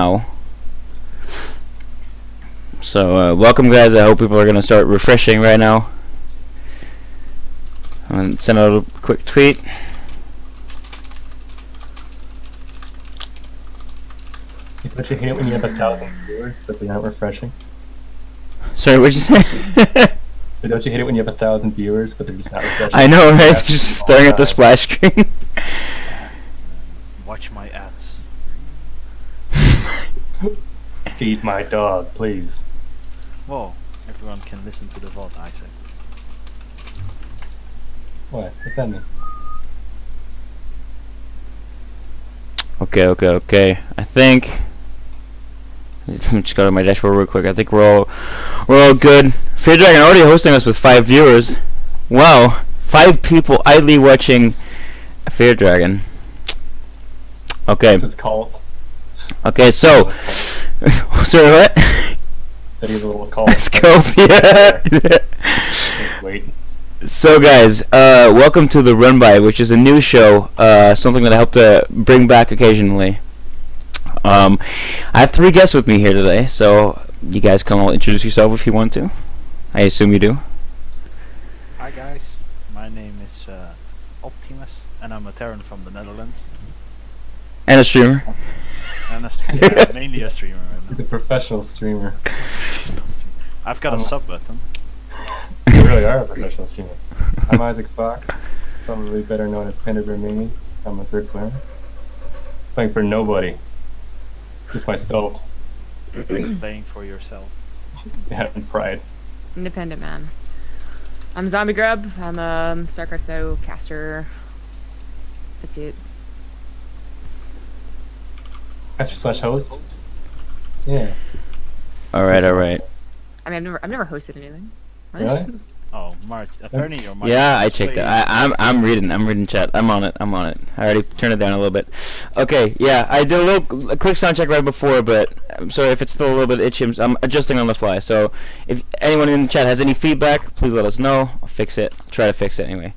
now. So welcome guys, I hope people are gonna start refreshing right now. And send out a quick tweet. Don't you hate it when you have 1,000 viewers but they're not refreshing? Sorry, what'd you say? So don't you hate it when you have 1,000 viewers but they're just not refreshing? I know, right? Just staring at the splash screen. Watch my ads. Feed my dog, please. Whoa, everyone can listen to the VOD, I say. What? What's that mean? Okay. I think let me just go to my dashboard real quick. I think we're all good. Fear Dragon already hosting us with 5 viewers. Wow, 5 people idly watching Fear Dragon. Okay. It's cult. Okay, so sorry, what? That he's a little cult. It's cult, yeah. Wait. So guys, welcome to the Run By, which is a new show, something that I hope to bring back occasionally. I have 3 guests with me here today, so you guys can all introduce yourself if you want to. I assume you do. Hi guys, my name is Optimus, and I'm a Terran from the Netherlands. And a streamer. And yeah, mainly a streamer right He's now. a professional streamer. I've got a sub button. You really are a professional streamer. I'm Isaac Fox, probably better known as PANDABEARME. I'm a 3rd player. Playing for nobody. Just myself. Playing for yourself. Yeah, and pride. Independent man. I'm ZOMBIEGRUB. I'm a StarCraft caster. That's it. Caster / host? Yeah. Alright. I mean, I've never hosted anything. What? Really? Oh, March. Apparently your mic. Yeah, I checked it. I'm reading chat. I'm on it. I already turned it down a little bit. Okay, yeah, I did a quick sound check right before, but I'm sorry if it's still a little bit itchy. I'm adjusting on the fly. So if anyone in the chat has any feedback, please let us know. I'll fix it. Try to fix it anyway.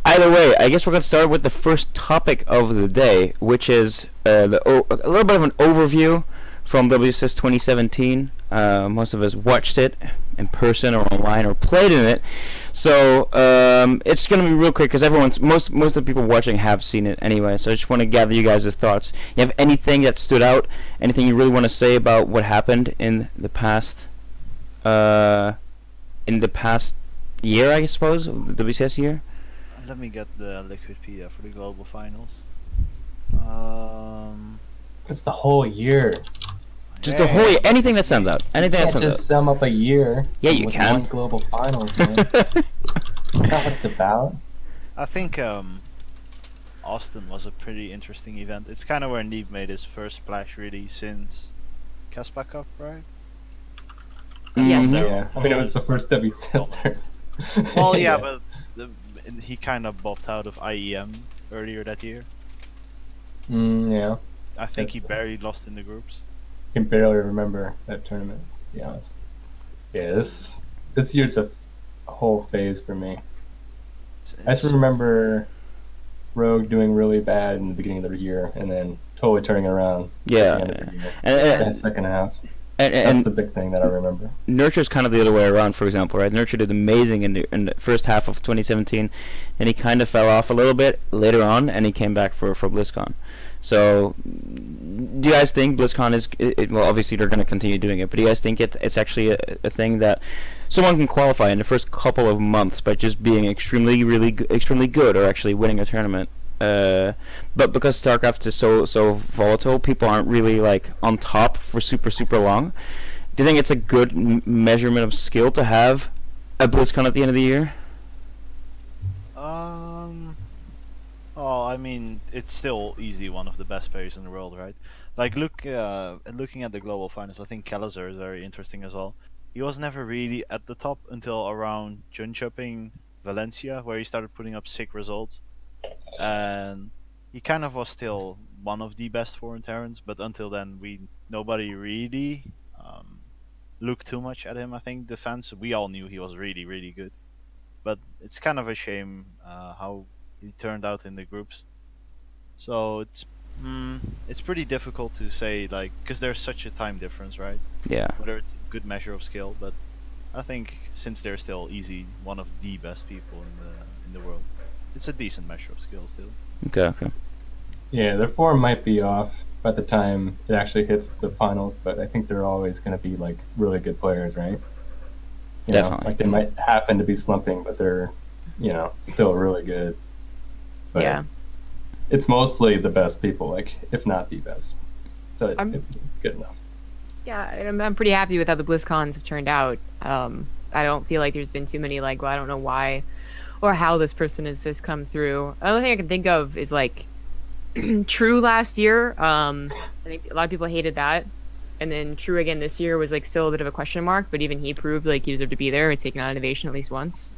Either way, I guess we're gonna start with the first topic of the day, which is a little bit of an overview from WCS 2017. Most of us watched it in person or online or played in it, so it's gonna be real quick because most of the people watching have seen it anyway. So I just want to gather you guys' thoughts. You have anything that stood out? Anything you really want to say about what happened in the past year, I suppose, the WCS year? Let me get the Liquidpedia for the global finals. It's the whole year. Just the whole anything that stands out. Anything that You can't stands just sum up a year. Yeah, you with can. one global finals, man. That's not what it's about. I think Austin was a pretty interesting event. It's kind of where Neve made his first splash really since Caspa Cup, right? Yes. Yeah, I mean it was the first WCS turn. Well, yeah, but he kind of bopped out of IEM earlier that year. Yeah. I think he barely lost in the groups. I can barely remember that tournament, to be honest. Yeah, this year's a whole phase for me. I just remember Rogue doing really bad in the beginning of the year and then totally turning it around Yeah, at the end of the year. and And second half. and That's the big thing that I remember. Nurture's kind of the other way around, for example, right? Nurture did amazing in the first half of 2017, and he kind of fell off a little bit later on, and he came back for BlizzCon. So, do you guys think BlizzCon is... well, obviously they're going to continue doing it, but do you guys think it's actually a thing that someone can qualify in the first couple of months by just being extremely good or actually winning a tournament? But because StarCraft is so volatile, people aren't really like on top for super long. Do you think it's a good measurement of skill to have a BlizzCon at the end of the year? Oh, I mean, it's still easily one of the best players in the world, right? Like, looking at the global finals, I think Kalizer is very interesting as well. He was never really at the top until around Jönköping, Valencia, where he started putting up sick results. And he kind of was still one of the best foreign Terrans, but until then, nobody really looked too much at him. I think the fans, we all knew he was really good, but it's kind of a shame how he turned out in the groups. So it's It's pretty difficult to say, like, because there's such a time difference, right? Yeah. Whether it's a good measure of skill, but I think since they're still one of the best people in the world, it's a decent measure of skill still. Okay. Okay. Yeah, their form might be off by the time it actually hits the finals, but I think they're always going to be like really good players, right? You know, Definitely. like they might happen to be slumping, but they're, you know, still really good. But Yeah. it's mostly the best people, like if not the best. So it's good enough. Yeah, I'm pretty happy with how the BlizzCons have turned out. I don't feel like there's been too many like, well, I don't know why or how this person has just come through. The only thing I can think of is like True last year. I think a lot of people hated that, and then True again this year was like still a bit of a question mark, but even he proved like he deserved to be there and taken out Innovation at least once.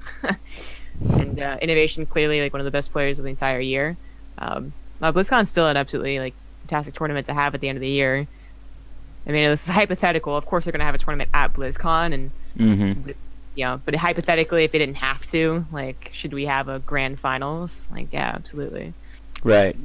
And Innovation clearly like one of the best players of the entire year. BlizzCon's still an absolutely like fantastic tournament to have at the end of the year. I mean, this is hypothetical. Of course, they're gonna have a tournament at BlizzCon, and but hypothetically, if they didn't have to, like, should we have a grand finals? Like, yeah, absolutely. Right.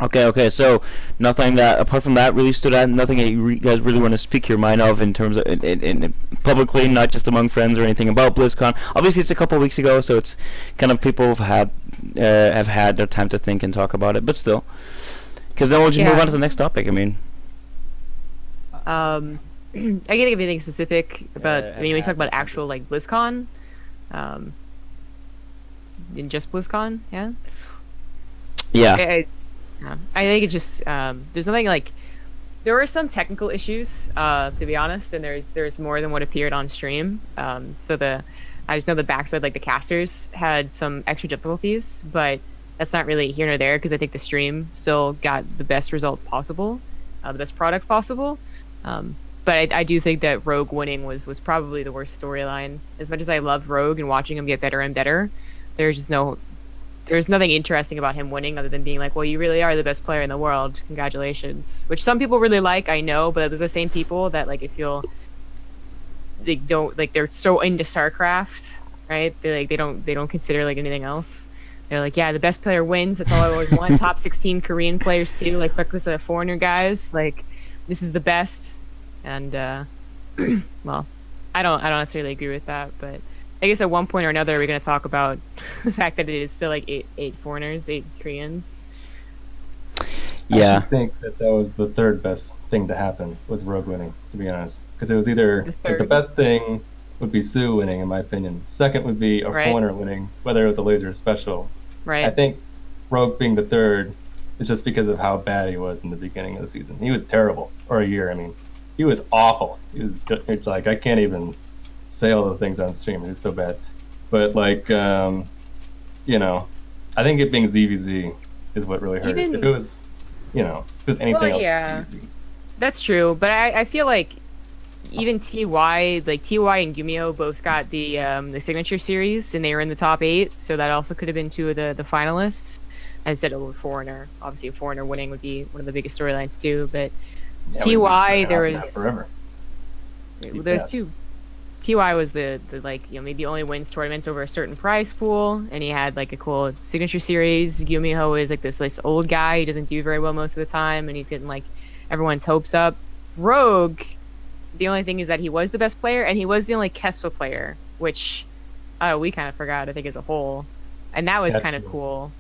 Okay. So nothing that apart from that really stood out. Nothing that you guys really want to speak your mind of in terms of in publicly, not just among friends or anything about BlizzCon. Obviously, it's a couple of weeks ago, so it's kind of people have had their time to think and talk about it. But still, because then we'll just move on to the next topic. I mean, I can't think of anything specific about. I mean, we talk about actual like BlizzCon, in just BlizzCon, yeah. Yeah. I think it just there's nothing like there were some technical issues to be honest, and there's more than what appeared on stream. So I just know the backside, like the casters had some extra difficulties, but that's not really here nor there because I think the stream still got the best result possible, the best product possible. But I do think that Rogue winning was probably the worst storyline. As much as I love Rogue and watching him get better and better, there's nothing interesting about him winning other than being like, well, you really are the best player in the world. Congratulations. Which some people really like, I know, but there's the same people that like I feel they don't like they're so into StarCraft, right? They don't consider like anything else. They're like, yeah, the best player wins. That's all I always want. Top 16 Korean players too. Like, fuck this, foreigner guys. Like, this is the best. And well, I don't necessarily agree with that, but I guess at one point or another we're going to talk about the fact that it is still like eight foreigners, 8 Koreans. Yeah. I think that was the third best thing to happen was Rogue winning, to be honest, because it was either like, the best thing would be Sue winning, in my opinion. Second would be a foreigner winning, whether it was a laser or special. Right. I think Rogue being the third is just because of how bad he was in the beginning of the season. He was terrible, or a year. I mean, he was awful. It's like I can't even say all the things on stream. It's so bad. But like, you know, I think it being ZVZ is what really hurt. If it was, you know, if it was anything else. Yeah, that's true. But I feel like even TY, like TY and Gumiho both got the signature series, and they were in the top 8. So that also could have been 2 of the finalists. Instead of a foreigner, obviously a foreigner winning would be one of the biggest storylines too. But TY, there was forever. There's 2. TY was the like, you know, maybe only wins tournaments over a certain prize pool, and he had like a cool signature series. Gumiho is like this old guy. He doesn't do very well most of the time, and he's getting like everyone's hopes up. Rogue, the only thing is that he was the best player, and he was the only Kespa player, which we kind of forgot, I think, as a whole. And that was kind of cool.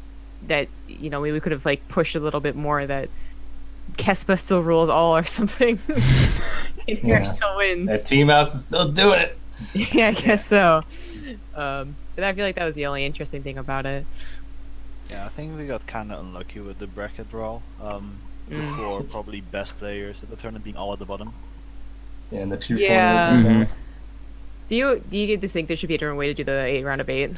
That, you know, we could have like pushed a little bit more that Kespa still rules all or something. And here still wins. That team house is still doing it. Yeah, I guess so. But I feel like that was the only interesting thing about it. Yeah, I think we got kind of unlucky with the bracket draw. Before probably best players at the tournament being all at the bottom. Yeah, and the 2 Mm-hmm. Do you just think there should be a different way to do the 8 round of 8?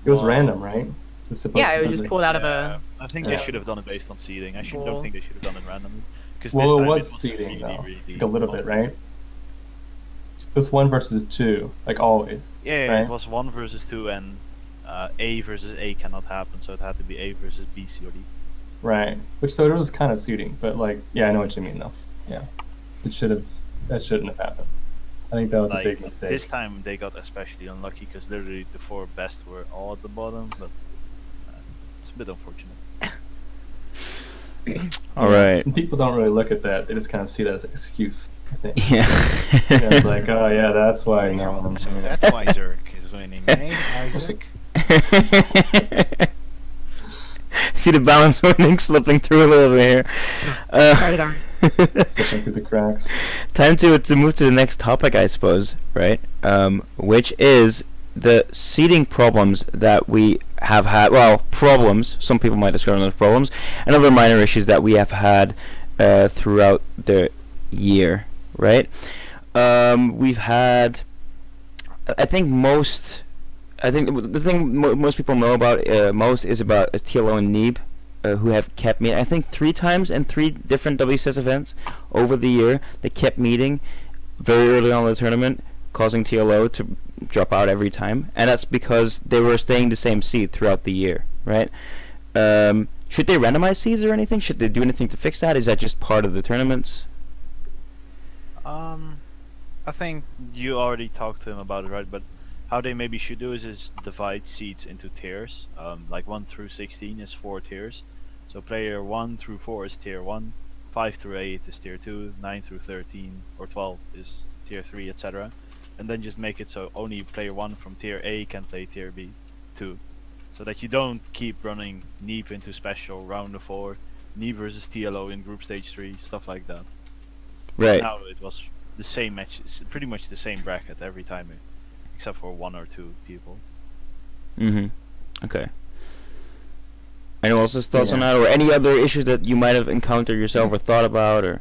It was random, right? It was just pulled out of a. I think they should have done it based on seeding. I don't think they should have done it randomly. Well, it was seeding though, like a little bit, right? It was 1 versus 2, like always. Yeah, right? It was 1 versus 2, and A versus A cannot happen, so it had to be A versus B, C, or D. Right. So it was kind of seeding, but like, yeah, I know what you mean though. Yeah, that shouldn't have happened. I think that was a big mistake. This time they got especially unlucky because literally the 4 best were all at the bottom, but It's a bit unfortunate. All right. And people don't really look at that. They just kind of see that as an excuse, I think. Yeah. Yeah, it's like, oh yeah, that's why no one. So that's why Zerk is winning. Hey, Isaac. See the balance winning slipping through a little bit here. Right on. Slipping through the cracks. Time to move to the next topic, I suppose, right? Which is the seeding problems that we have had. Well, problems. Some people might describe them as problems, and other minor issues that we have had throughout the year, right? We've had. I think the thing most people know about most is about TLO and Neeb, who have kept meeting. I think 3 times in 3 different WCS events over the year. They kept meeting very early on in the tournament, causing TLO to drop out every time, and that's because they were staying the same seed throughout the year, right? Should they randomize seeds or anything? Should they do anything to fix that? Is that just part of the tournaments? I think you already talked to him about it, right? But how they maybe should do is divide seeds into tiers. Like 1 through 16 is 4 tiers. So player 1 through 4 is tier 1, 5 through 8 is tier 2, 9 through 13 or 12 is tier 3, etc. And then just make it so only player 1 from tier A can play tier B 2. So that you don't keep running Neeb into special, round of 4, Neeb versus TLO in group stage 3, stuff like that. Right. Now it was the same match, it's pretty much the same bracket every time, except for 1 or 2 people. Okay. Anyone else's thoughts on that, or any other issues that you might have encountered yourself or thought about, or?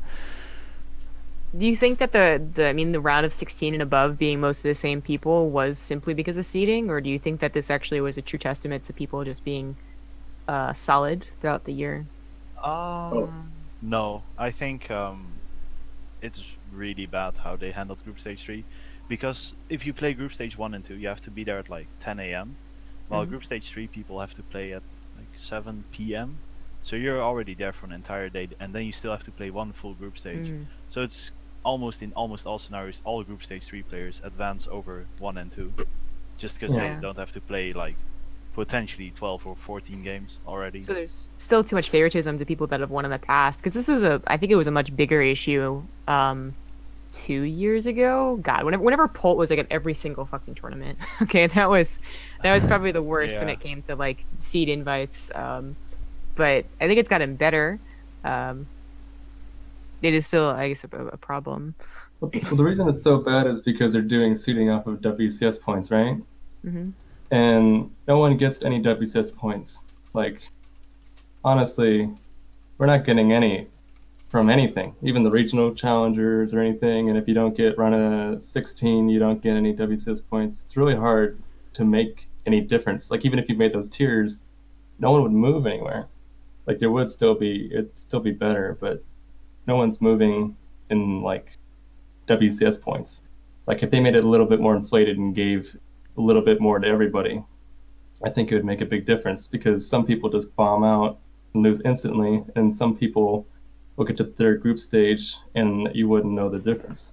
Do you think that the round of 16 and above being most of the same people was simply because of seeding, or do you think that this actually was a true testament to people just being solid throughout the year? No, I think it's really bad how they handled group stage 3, because if you play group stage 1 and 2, you have to be there at like 10 a.m. while group stage 3 people have to play at like 7 p.m. So you're already there for an entire day, and then you still have to play 1 full group stage. So it's in almost all scenarios, all group stage 3 players advance over 1 and 2, just because they don't have to play like potentially 12 or 14 games already. So there's still too much favoritism to people that have won in the past, because this was I think it was a much bigger issue 2 years ago. God, whenever Polt was like at every single fucking tournament. Okay, that was probably the worst when it came to like seed invites. But I think it's gotten better. It is still, I guess, a problem. Well, the reason it's so bad is because they're doing seeding off of WCS points, right? And no one gets any WCS points. Like, honestly, we're not getting any from anything, even the regional challengers or anything. And if you don't get run a 16, you don't get any WCS points. It's really hard to make any difference. Like, even if you made those tiers, no one would move anywhere. Like, it'd still be better, but no one's moving in like WCS points. Like, if they made it a little bit more inflated and gave a little bit more to everybody, I think it would make a big difference, because some people just bomb out and lose instantly, and some people will get to their group stage and you wouldn't know the difference.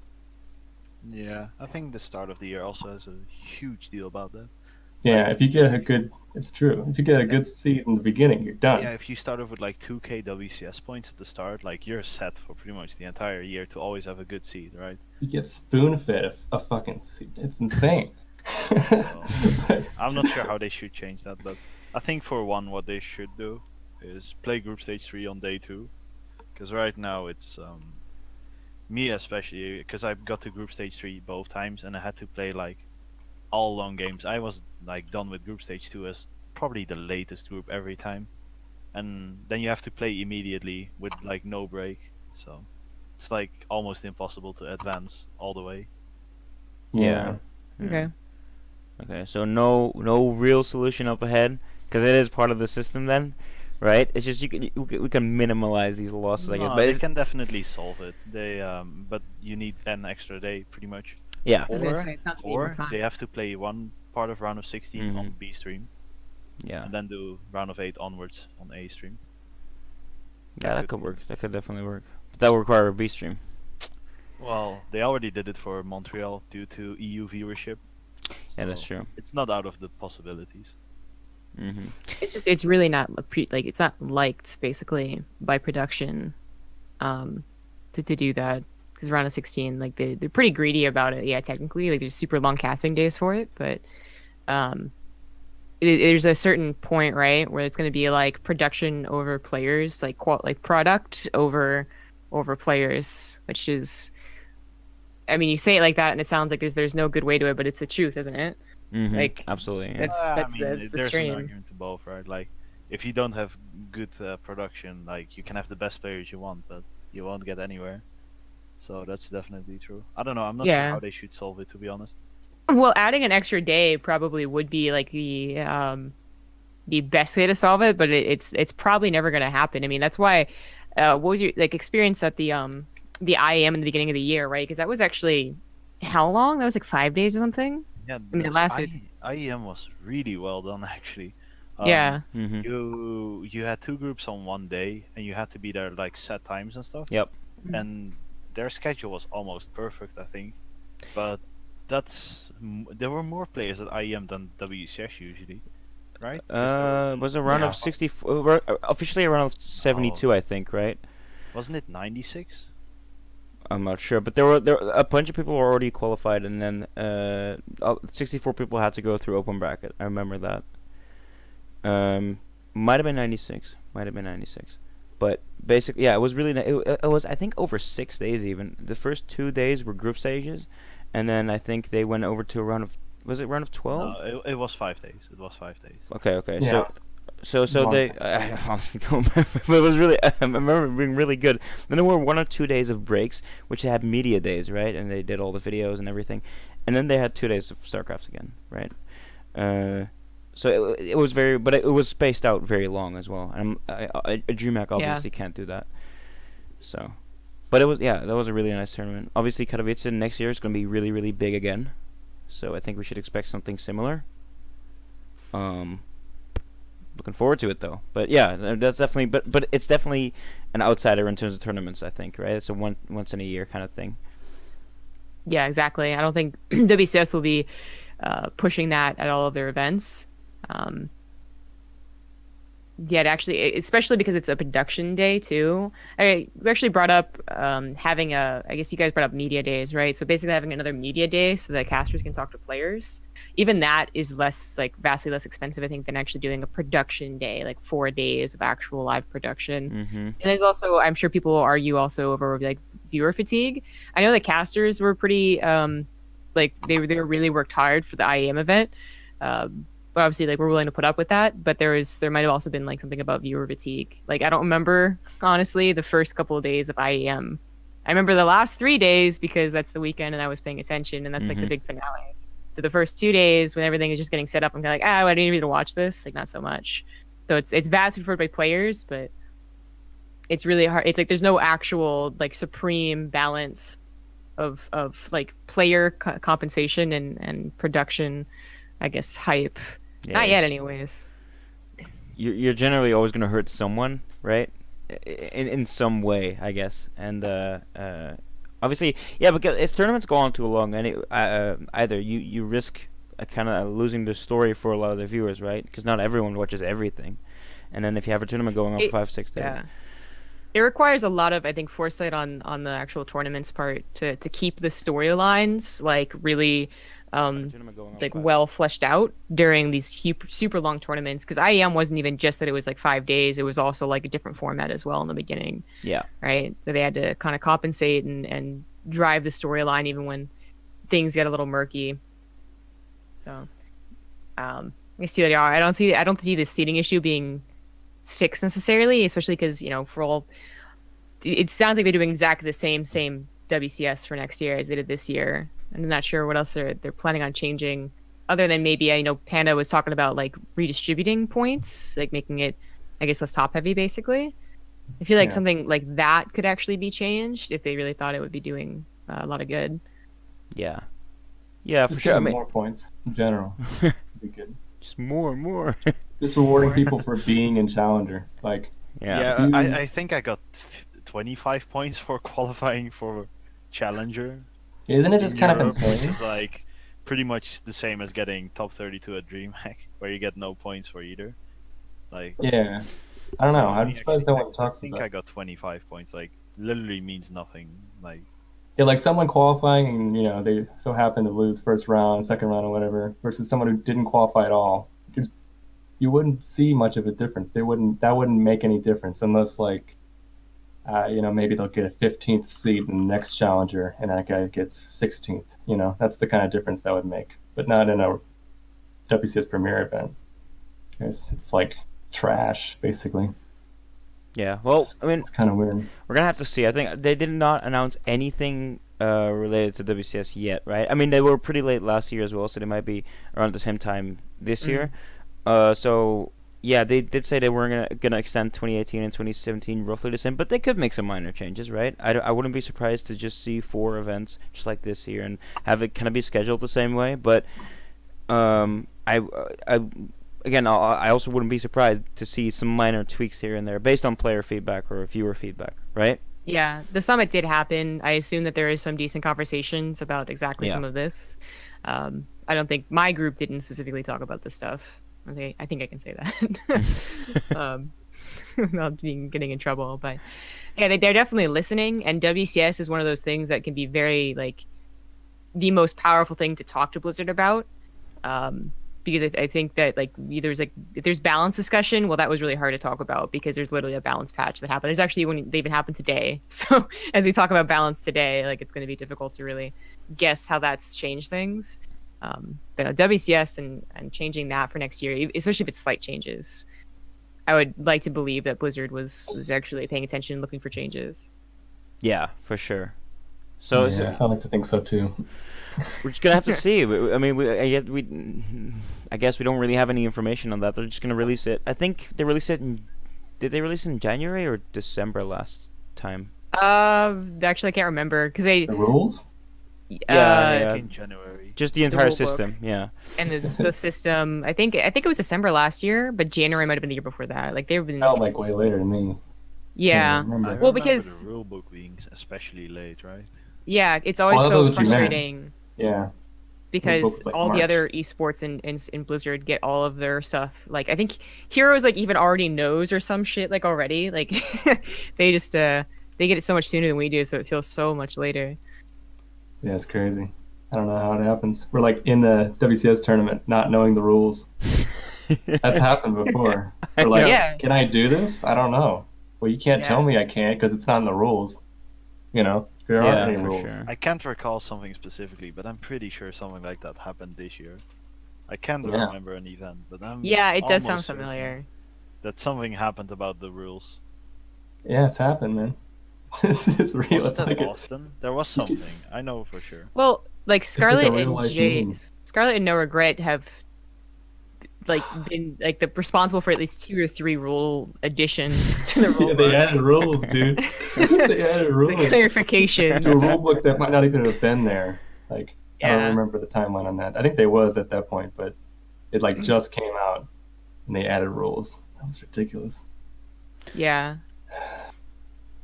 Yeah, I think the start of the year also has a huge deal about that. Yeah, if you get it's true. If you get a good seed in the beginning, you're done. Yeah, if you start off with like 2k WCS points at the start, like you're set for pretty much the entire year to always have a good seed, right? You get spoon-fed a fucking seed. It's insane. So, I'm not sure how they should change that, but I think for one, what they should do is play group stage 3 on day 2, because right now it's me especially, because I got to group stage 3 both times and I had to play like all long games. I was like done with group stage 2 as probably the latest group every time, and then you have to play immediately with like no break, so it's like almost impossible to advance all the way. Yeah. Okay, so no real solution up ahead, because it is part of the system then, right? It's just we can minimize these losses, I guess. But they can definitely solve it. They but you need an extra day pretty much. Yeah. Or they have to play one part of round of 16 on B stream. Yeah. And then do round of 8 onwards on A stream. Yeah, that could work. That could definitely work. But that would require a B stream. Well, they already did it for Montreal due to EU viewership. Yeah, that's true. It's not out of the possibilities. It's really not it's not liked basically by production, to do that, because round of 16, like they're pretty greedy about it. Yeah, technically, like there's super long casting days for it, but there's a certain point, right, where it's going to be like production over players, like product over players, which is, I mean, you say it like that and it sounds like there's no good way to it, but it's the truth, isn't it? Like, absolutely. Yeah. That's I mean, the there's stream. an argument to both, right? Like, if you don't have good production, like you can have the best players you want, but you won't get anywhere. So that's definitely true. I don't know. I'm not sure how they should solve it, to be honest. Well, adding an extra day probably would be like the best way to solve it, but it's probably never going to happen. I mean, that's why. What was your experience at the IEM in the beginning of the year, right? Because that was actually how long? That was like 5 days or something. Yeah, I mean, it lasted. IEM was really well done, actually. Yeah. You had 2 groups on one day, and you had to be there like set times and stuff. Yep. And their schedule was almost perfect, I think. But there were more players at IEM than WCS usually, right? Was a run of 64, officially a run of 72, I think, right? Wasn't it 96? I'm not sure, but there were a bunch of people were already qualified, and then 64 people had to go through open bracket. I remember that. Might have been 96. But basically, yeah, it was really. It was, I think, over 6 days even. The first 2 days were group stages, and then I think they went over to a round of. Was it round of 12? No, it was 5 days. It was 5 days. Okay. Yeah. So they. I honestly don't remember, but it was really. I remember it being really good. Then there were 1 or 2 days of breaks, which had media days, right? And they did all the videos and everything, and then they had 2 days of StarCraft again, right? So it was very, but it was spaced out very long as well. And a DreamHack obviously can't do that. So, but it was, that was a really nice tournament. Obviously, Katowice next year is going to be really, really big again. So I think we should expect something similar. Looking forward to it though. But yeah, that's definitely, but it's definitely an outsider in terms of tournaments, I think, right? It's a once in a year kind of thing. Yeah, exactly. I don't think WCS will be pushing that at all of their events. Actually, especially because it's a production day too. We actually brought up having I guess you guys brought up media days, right? So basically having another media day so that casters can talk to players. Even that is vastly less expensive, I think, than actually doing a production day, like 4 days of actual live production. And there's also, I'm sure people will argue also over like viewer fatigue. I know the casters were pretty they really worked hard for the IEM event. But obviously, like, we're willing to put up with that. But there might have also been like something about viewer fatigue. Like, I don't remember honestly the first couple of days of IEM. I remember the last 3 days because that's the weekend and I was paying attention, and that's like the big finale. But the first 2 days when everything is just getting set up, I'm kind of like, I didn't even watch this. Like, not so much. So it's vastly preferred by players, but it's really hard. It's like there's no actual like supreme balance of like player compensation and production, I guess, hype. Not yet, anyways. You're generally always going to hurt someone, right? In some way, I guess. And obviously, because if tournaments go on too long, either you risk kind of losing the story for a lot of the viewers, right? Because not everyone watches everything. And then if you have a tournament going on for 5-6 days. Yeah. It requires a lot of, I think, foresight on the actual tournament's part to keep the storylines like really like well fleshed out during these super long tournaments, because IEM wasn't even just that it was like 5 days, it was also like a different format as well in the beginning. Right, so they had to kind of compensate and drive the storyline even when things get a little murky. So I see that I don't see the seating issue being fixed necessarily, especially because, you know, it sounds like they're doing exactly the same WCS for next year as they did this year. I'm not sure what else they're planning on changing, other than maybe, I know Panda was talking about like redistributing points, like making it, I guess, less top heavy basically. I feel like something like that could actually be changed if they really thought it would be doing a lot of good. Yeah, just for sure. I mean, more points in general would be good. Just more. Just rewarding people for being in Challenger, like. I think I got 25 points for qualifying for Challenger. Isn't it just kind of insane? Which is like pretty much the same as getting top 32 at DreamHack, where you get no points for either. Like, Yeah. I don't know. I I'm mean, surprised actually, no one talks I think about I got 25 points. Like, literally means nothing. Like, Yeah, like someone qualifying and they so happen to lose first round, second round, or whatever, versus someone who didn't qualify at all. Because you wouldn't see much of a difference. That wouldn't make any difference unless like maybe they'll get a 15th seed in the next challenger and that guy gets 16th. That's the kind of difference that would make, but not in a WCS Premier event. It's like trash basically. Yeah, well, I mean, It's kind of weird. we're gonna have to see. I think they did not announce anything related to WCS yet, right? I mean, they were pretty late last year as well, so they might be around the same time this year. So yeah, they did say they weren't gonna extend 2018 and 2017 roughly the same, but they could make some minor changes, right? I wouldn't be surprised to just see 4 events just like this year and have it kind of be scheduled the same way. But again, I also wouldn't be surprised to see some minor tweaks here and there based on player feedback or viewer feedback, right? Yeah, the summit did happen. I assume that there is some decent conversations about exactly some of this. I don't think my group didn't specifically talk about this stuff. Okay, I think I can say that without getting in trouble. But yeah, they're definitely listening. And WCS is one of those things that can be very like the most powerful thing to talk to Blizzard about. Because I think that like if there's balance discussion, well, that was really hard to talk about because there's literally a balance patch that happened. There's actually one they even happened today. So as we talk about balance today, like it's going to be difficult to really guess how that's changed things. But WCS and changing that for next year, especially if it's slight changes, I would like to believe that Blizzard was actually paying attention and looking for changes. Yeah, for sure. So, I like to think so too. We're just gonna have to see. I mean, I guess we don't really have any information on that. They're just gonna release it. I think they released it did they release it in January or December last time? Actually, I can't remember because The rules? Yeah. in January. Just the entire rule book. system, yeah. And it's the system. I think it was December last year, but January might have been the year before that. Like they've been. Felt like way later to me. Yeah. I remember. I Well, remember because- the rulebook being especially late, right? Yeah, it's always Well, I know so what you meant. frustrating Yeah. because was like all March. the other esports in Blizzard get all of their stuff. Like I think Heroes like even already knows or some shit like already. Like they just they get it so much sooner than we do, so it feels so much later. Yeah, it's crazy. I don't know how it happens. We're like in the WCS tournament, not knowing the rules. That's happened before. We're like, Yeah. Can I do this? I don't know. Well, you can't tell me I can't because it's not in the rules. There aren't any for rules. sure. I can't recall something specifically, but I'm pretty sure something like that happened this year. I can't Yeah. remember an event, but I'm Yeah, it does sound almost certain familiar. that something happened about the rules. Yeah, it's happened, man. it's real. Was It's that like Boston? There was something. I know for sure. Well, like like Scarlet a real and life Jay, meme. Scarlet and No Regret have like been like the responsible for at least 2 or 3 rule additions to the rule yeah, book. they added rules, dude. They added The rules to a clarifications. rule book that might not even have been there. Like I Yeah. don't remember the timeline on that. I think they was at that point, but it like just came out and they added rules. That was ridiculous. Yeah.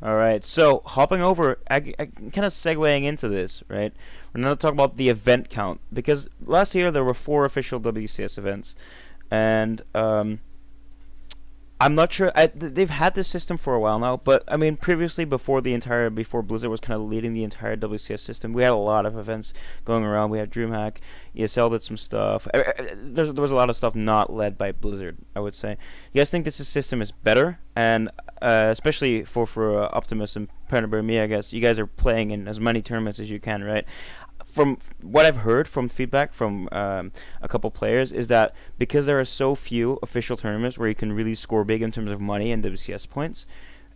All right, so hopping over, I kind of segueing into this, right? We're going to talk about the event count because last year there were 4 official WCS events, and I'm not sure. They've had this system for a while now, but I mean, previously before Blizzard was kind of leading the entire WCS system, we had a lot of events going around. We had DreamHack, ESL did some stuff. There was a lot of stuff not led by Blizzard, I would say. You guys think this system is better, and especially for Optimus and PANDABEARME, I guess you guys are playing in as many tournaments as you can, right? From what I've heard from feedback from a couple players is that because there are so few official tournaments where you can really score big in terms of money and WCS points,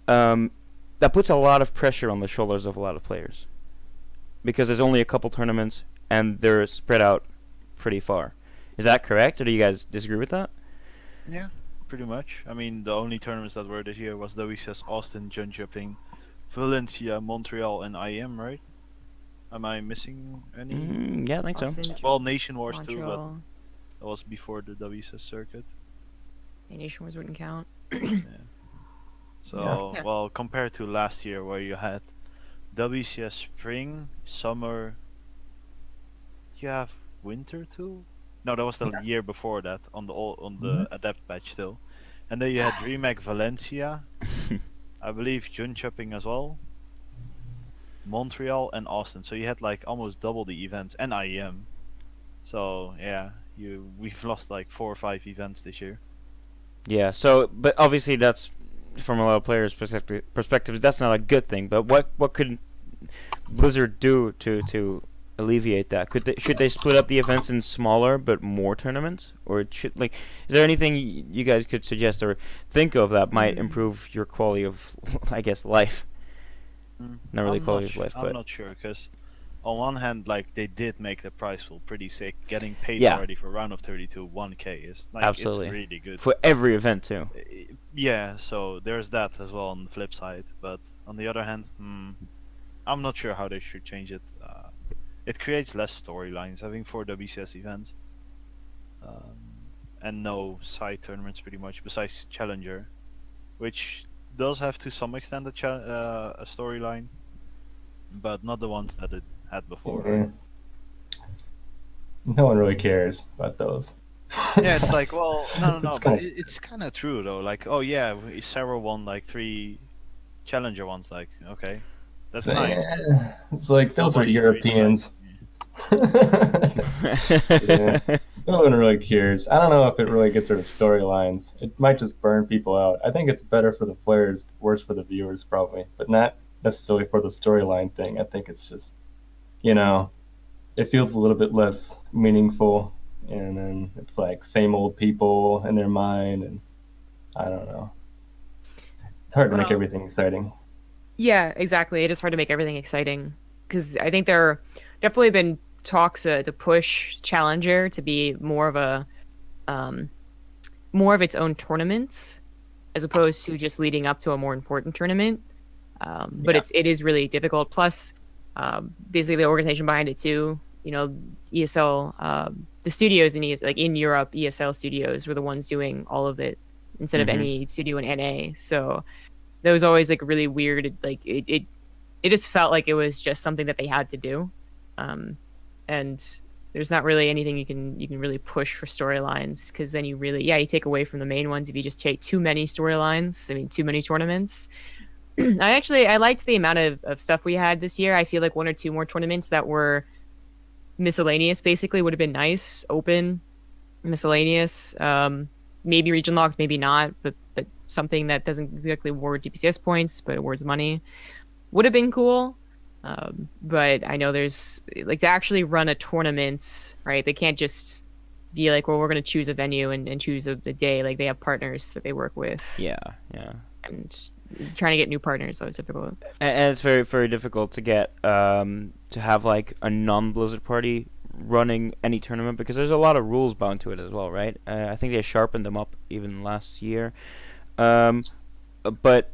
that puts a lot of pressure on the shoulders of a lot of players. Because there's only a couple tournaments and they're spread out pretty far. Is that correct, or do you guys disagree with that? Yeah, pretty much. I mean, the only tournaments that were this year was WCS Austin, Jönköping, Valencia, Montreal, and IM, right? Am I missing any? Yeah, I think so. Austin, Well, Nation Wars too, but Montreal. that was before the WCS circuit. Yeah, Nation Wars wouldn't count. So, Yeah. well, compared to last year where you had WCS Spring, Summer, you have Winter too. No, that was the year before that on the Adept patch still. And then you had DreamHack Valencia, I believe Jönköping as well, Montreal and Austin. So you had like almost double the events, and IEM. So yeah, we've lost like 4 or 5 events this year. Yeah. So, but obviously that's from a lot of players' perspectives. That's not a good thing. But what could Blizzard do to alleviate that? Should they split up the events in smaller but more tournaments, or is there anything you guys could suggest or think of that might improve your quality of, I guess, life? Not really quality of life, but I'm not sure, because on one hand, like, they did make the prize pool pretty sick. Getting paid already for round of 32 1K is like, absolutely it's really good for every event too. Yeah, so there's that as well on the flip side. But on the other hand, I'm not sure how they should change it. It creates less storylines having 4 WCS events, and no side tournaments pretty much besides Challenger, which does have to some extent a storyline, but not the ones that it had before. Right? No one really cares about those. Yeah, it's like, well, no, but it's kind of true though. Like, oh yeah, Sarah won like 3 Challenger ones. Like, okay, that's nice. It's like those are Europeans. Yeah. No one really cares. I don't know if it really gets rid of storylines. It might just burn people out. I think it's better for the players, worse for the viewers probably, but not necessarily for the storyline thing. I think it's just, it feels a little bit less meaningful, and then it's like same old people in their mind, and I don't know. It's hard to make everything exciting. Yeah, exactly. It is hard to make everything exciting, because I think there definitely been talks to push Challenger to be more of its own tournaments, as opposed to just leading up to a more important tournament. But it is really difficult. Plus, basically the organization behind it too. ESL, the studios in Europe, ESL studios were the ones doing all of it instead of any studio in NA. So that was always like really weird. It just felt like it was just something that they had to do. And there's not really anything you can really push for storylines, because then you take away from the main ones if you just take too many storylines. I mean, too many tournaments. I liked the amount of stuff we had this year. I feel like 1 or 2 more tournaments that were miscellaneous basically would have been nice. Open, miscellaneous, maybe region locked, maybe not, but something that doesn't exactly award DPCS points but awards money would have been cool. But I know there's to actually run a tournament, right? They can't just be like, well, we're going to choose a venue and choose a day. Like, they have partners that they work with. Yeah. And trying to get new partners, that was difficult. And it's very, very difficult to get to have like a non-Blizzard party running any tournament, because there's a lot of rules bound to it as well, right? I think they sharpened them up even last year. But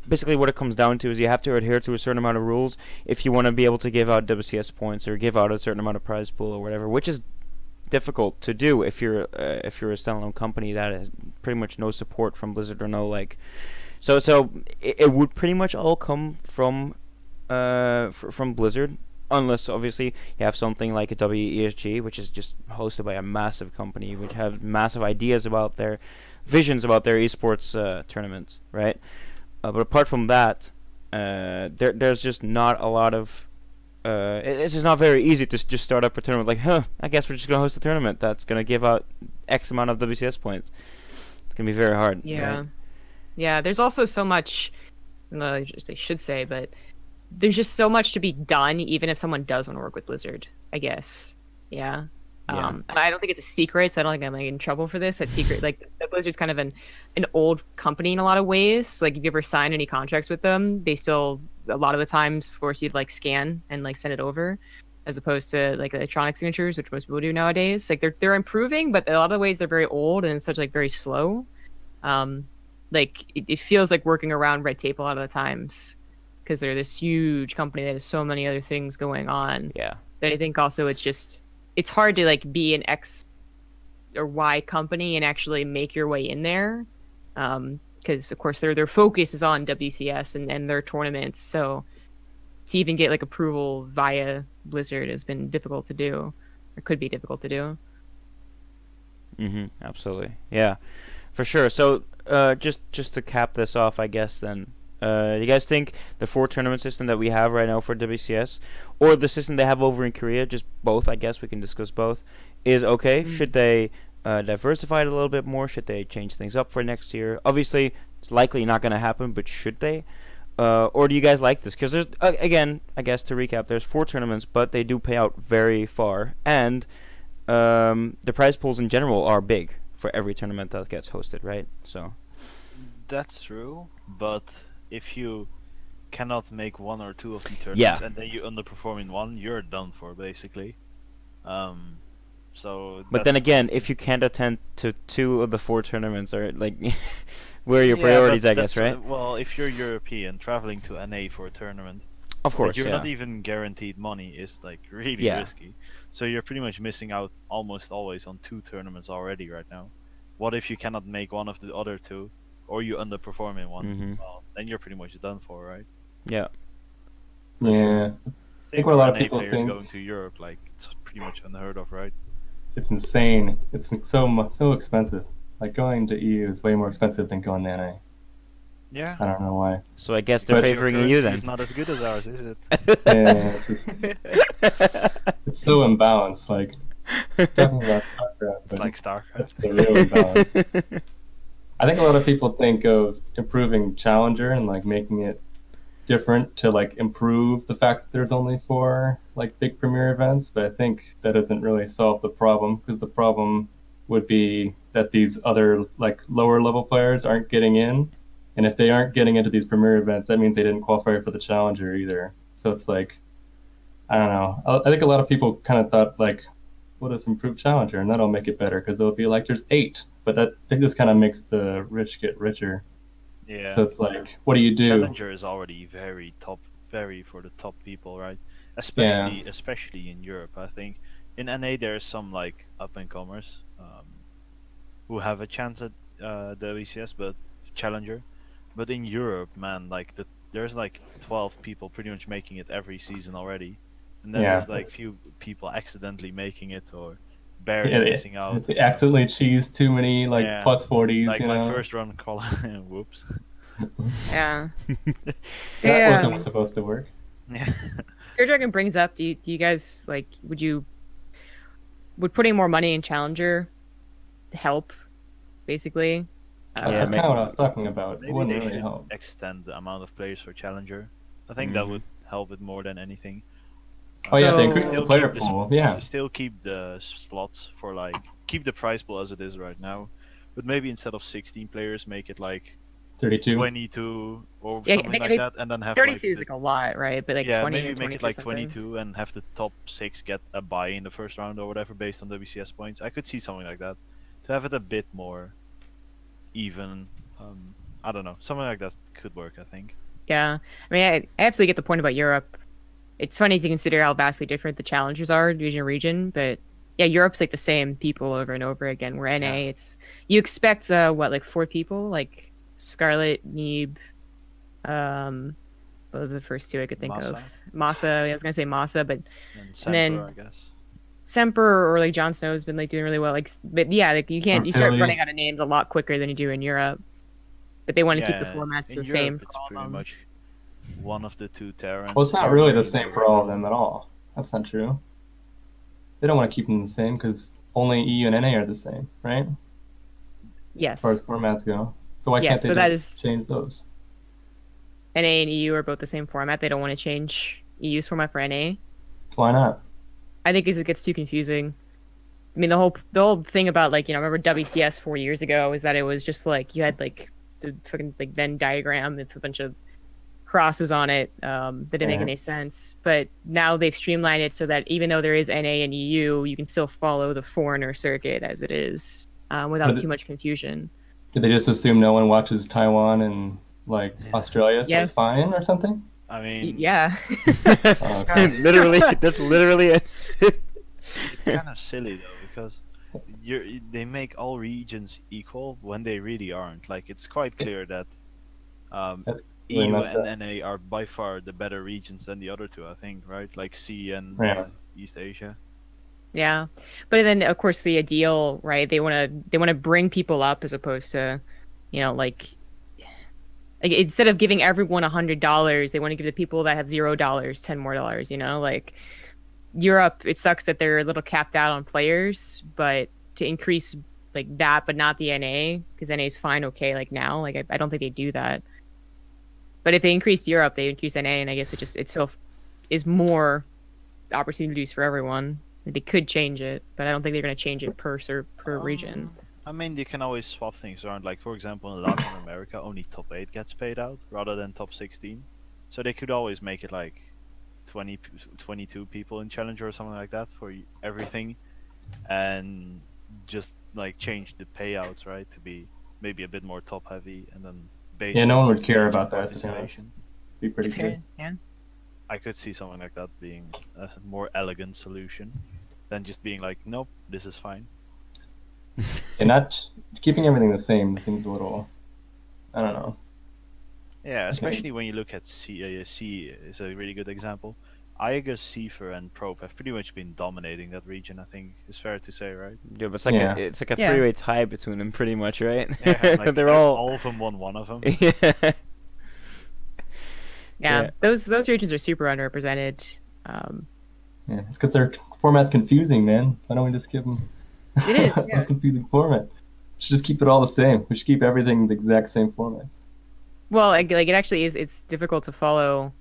basically what it comes down to is you have to adhere to a certain amount of rules if you want to be able to give out WCS points or give out a certain amount of prize pool or whatever, which is difficult to do if you're a standalone company that has pretty much no support from Blizzard or no so it would pretty much all come from Blizzard, unless obviously you have something like a WESG, which is just hosted by a massive company which have massive ideas about their visions about their esports tournaments, right? But apart from that, there's just not a lot of it's just not very easy to just start up a tournament like, I guess we're just going to host a tournament that's going to give out X amount of WCS points. It's going to be very hard. Yeah. Right? Yeah, there's also so much, I should say, but there's just so much to be done, even if someone does want to work with Blizzard, I guess. Yeah. And I don't think it's a secret, so I don't think I'm in trouble for this. That secret, Blizzard's kind of an old company in a lot of ways. Like, if you ever sign any contracts with them, they still a lot of the times force you to scan and send it over, as opposed to electronic signatures, which most people do nowadays. They're improving, but a lot of the ways they're very old and such very slow. It feels like working around red tape a lot of the times, because they're this huge company that has so many other things going on. Yeah. That I think also it's hard to be an X or Y company and actually make your way in there, because of course their focus is on WCS and their tournaments. So to even get approval via Blizzard has been difficult to do. or could be difficult to do. Absolutely. Yeah, for sure. So, just to cap this off, I guess then, do you guys think the 4 tournament system that we have right now for WCS, or the system they have over in Korea, just both, I guess we can discuss both, is okay? Should they diversify it a little bit more? Should they change things up for next year? Obviously, it's likely not going to happen, but should they? Or do you guys like this? Because there's, again, I guess to recap, there's 4 tournaments, but they do pay out very far, and the prize pools in general are big for every tournament that gets hosted, right? So that's true, but if you cannot make 1 or 2 of the tournaments and then you underperform in one, you're done for basically. So. But then again, if you can't attend to 2 of the 4 tournaments, or like, where are your priorities? I guess, right? Well, if you're European traveling to NA for a tournament, of course, you're not even guaranteed money. Is like really risky. So you're pretty much missing out almost always on 2 tournaments already right now. What if you cannot make one of the other 2, or you underperform in one? Well, then you're pretty much done for, right? Yeah. Yeah. I think what a lot of people think going to Europe, like it's pretty much unheard of, right? It's insane. It's so expensive. Like going to EU is way more expensive than going to NA. Yeah. I don't know why. So I guess they're favoring EU then. It's not as good as ours, is it? Yeah, it's just it's so imbalanced. Like talking about StarCraft, it's like StarCraft. That's the real imbalance. I think a lot of people think of improving Challenger and like making it different to like improve the fact that there's only 4 like big premier events, but I think that doesn't really solve the problem, because the problem would be that these other like lower level players aren't getting in, and if they aren't getting into these premier events, that means they didn't qualify for the Challenger either. So it's like, I don't know. I think a lot of people kind of thought like, well, let's improve Challenger and that'll make it better, because it'll be like there's 8, but that I think this kind of makes the rich get richer. Yeah. So it's like, what do you do? Challenger is already very for the top people, right? Especially in Europe. I think in NA there's some like up and comers who have a chance at the WCS, but Challenger. But in Europe, man, like there's like 12 people pretty much making it every season already, and then there's like few people accidentally making it or barely missing out. They accidentally cheese too many like plus 40s. Like you my know? first run call. Whoops. Yeah. That wasn't supposed to work. Yeah. Air Dragon brings up, do you guys like would putting more money in Challenger help, basically? That's kind of what I was talking about. Maybe it wouldn't they really should help. extend the amount of players for Challenger. I think that would help it more than anything. Oh yeah, they So- increased the player pool. Yeah. Still keep the slots for like keep the prize pool as it is right now, but maybe instead of 16 players, make it like 32. 22 or Yeah, something make like it that, and then have 32 like is like a lot, right? But like 20 maybe or make 22 it like or something. 22 and have the top 6 get a bye in the first round or whatever based on WCS points. I could see something like that to have it a bit more even. I don't know, something like that could work, I think. Yeah, I mean, I absolutely get the point about Europe. It's funny to consider how vastly different the challengers are region to region, but yeah, Europe's like the same people over and over again. Where NA, it's you expect like 4 people, like Scarlet, Neeb, what was the first 2 I could think of? Masa. I was gonna say Masa, but And and then Semper, I guess. Semper or like Jon Snow's been like doing really well. Like, but yeah, like you start Philly. running out of names a lot quicker than you do in Europe. But they want to keep the formats in the Europe, same. It's for all of pretty them. much one of the 2 Terrans. Well, it's not really the same for all of them at all. That's not true. They don't want to keep them the same because only EU and NA are the same, right? Yes. As far as formats go. So why Yes, can't but they just change those? NA and EU are both the same format. They don't want to change EU's format for NA. Why not? I think it gets too confusing. I mean, the whole thing about like, remember WCS 4 years ago is that it was just like you had like the fucking like Venn diagram with a bunch of crosses on it that didn't make any sense. But now they've streamlined it so that even though there is NA and EU, you can still follow the foreigner circuit as it is without too much confusion. Did they just assume no one watches Taiwan and like Australia, so Yes. it's fine or something? I mean, Yeah. Literally, that's literally it. it's kind of silly though because they make all regions equal when they really aren't. Like it's quite clear that That's really EU messed up. and NA are by far the better regions than the other 2, I think, right? Like C and Yeah. East Asia. Yeah, but then of course the ideal, right? They want to bring people up as opposed to, you know, like instead of giving everyone $100, they want to give the people that have $0 $10 more. You know, like Europe, it sucks that they're a little capped out on players, but to increase like that, but not the NA, because NA is fine, okay, like now, like I don't think they do that. But if they increase Europe, they increase NA, and I guess it still is more opportunities for everyone. They could change it, but I don't think they're going to change it per region. I mean, you can always swap things around. Like, for example, in Latin America, only top 8 gets paid out rather than top 16. So they could always make it like 22 people in Challenger or something like that for everything, and just like change the payouts, right, to be maybe a bit more top heavy, and then base. Yeah, no one would care about that. Participation. Be pretty good. Yeah. I could see something like that being a more elegant solution than just being like, nope, this is fine. And not keeping everything the same seems a little, I don't know. Yeah, especially when you look at C. C is a really good example. IAGA, Cipher, and Probe have pretty much been dominating that region. I think it's fair to say, right? Yeah, but it's like a three-way tie between them, pretty much, right? Yeah, like they're all of them won one of them. Yeah. Yeah, those regions are super underrepresented. Yeah, it's because their format's confusing, man. Why don't we just give them It is, yeah. this confusing format? We should just keep it all the same. We should keep everything the exact same format. Well, like it actually is. It's difficult to follow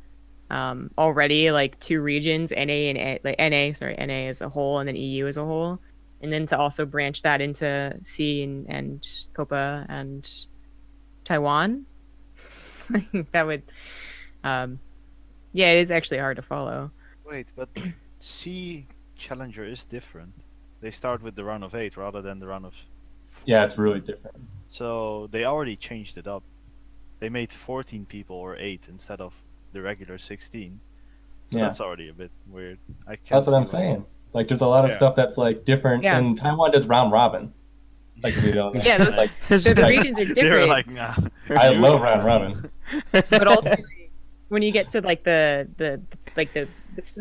already. Like 2 regions, NA as a whole, and then EU as a whole, and then to also branch that into C and Copa and Taiwan. That would, yeah, it is actually hard to follow. Wait, but C Challenger is different. They start with the round of 8 rather than the round of 4. Yeah, it's really different. So they already changed it up. They made 14 people or 8 instead of the regular 16. So Yeah, that's already a bit weird. that's what I'm saying. Like, there's a lot of stuff that's like different. Yeah. And Taiwan does round robin. Like, you know, Yeah, those like, the regions are They were different. like, nah. I love round robin. But ultimately, when you get to like the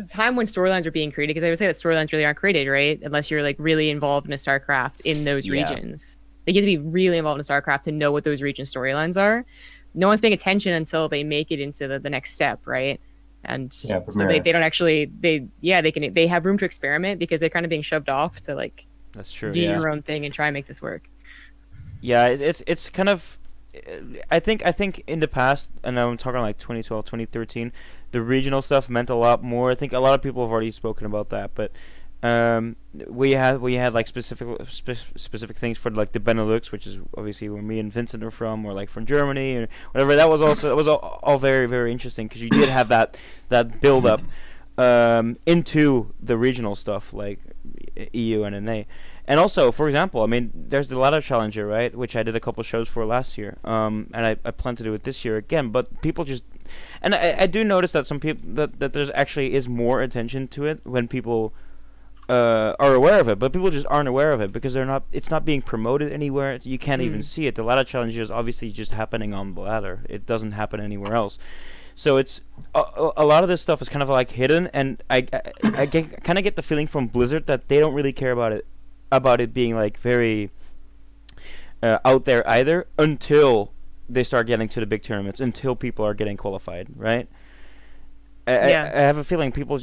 time when storylines are being created, because I would say that storylines really aren't created, right? Unless you're like really involved in a StarCraft in those regions. They get to be really involved in StarCraft to know what those region storylines are. No one's paying attention until they make it into the next step, right? And so they don't actually they have room to experiment because they're kind of being shoved off to like That's true. do your own thing and try and make this work. Yeah, it's kind of. I think in the past, and I'm talking like 2012, 2013, the regional stuff meant a lot more. I think a lot of people have already spoken about that, but we had like specific things for like the Benelux, which is obviously where me and Vincent are from, or like from Germany or whatever. That was all very, very interesting because you did have that build up into the regional stuff like EU and NA. And also, for example, I mean, there's the ladder challenger, right, which I did a couple shows for last year, and I plan to do it this year again. But people just, and I do notice that some people that there's actually is more attention to it when people are aware of it, but people just aren't aware of it because it's not being promoted anywhere. You can't even see it. The ladder challenger is obviously just happening on the ladder. It doesn't happen anywhere else. So it's a lot of this stuff is kind of like hidden, and I kind of get the feeling from Blizzard that they don't really care about it being like very out there either until they start getting to the big tournaments, until people are getting qualified, right? I have a feeling people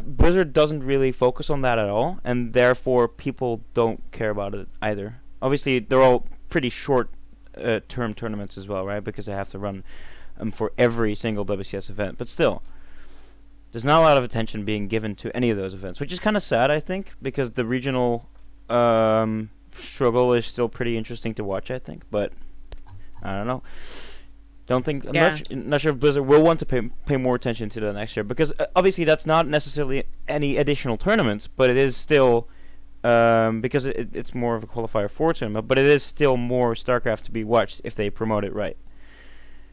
Blizzard doesn't really focus on that at all, and therefore people don't care about it either. Obviously, they're all pretty short term tournaments as well, right? Because they have to run for every single WCS event, but still, there's not a lot of attention being given to any of those events, which is kind of sad, I think, because the regional struggle is still pretty interesting to watch, I think, but I don't know. I'm not sure if Blizzard will want to pay more attention to that next year, because obviously that's not necessarily any additional tournaments, but it is still because it's more of a qualifier for tournament, but it is still more StarCraft to be watched if they promote it right.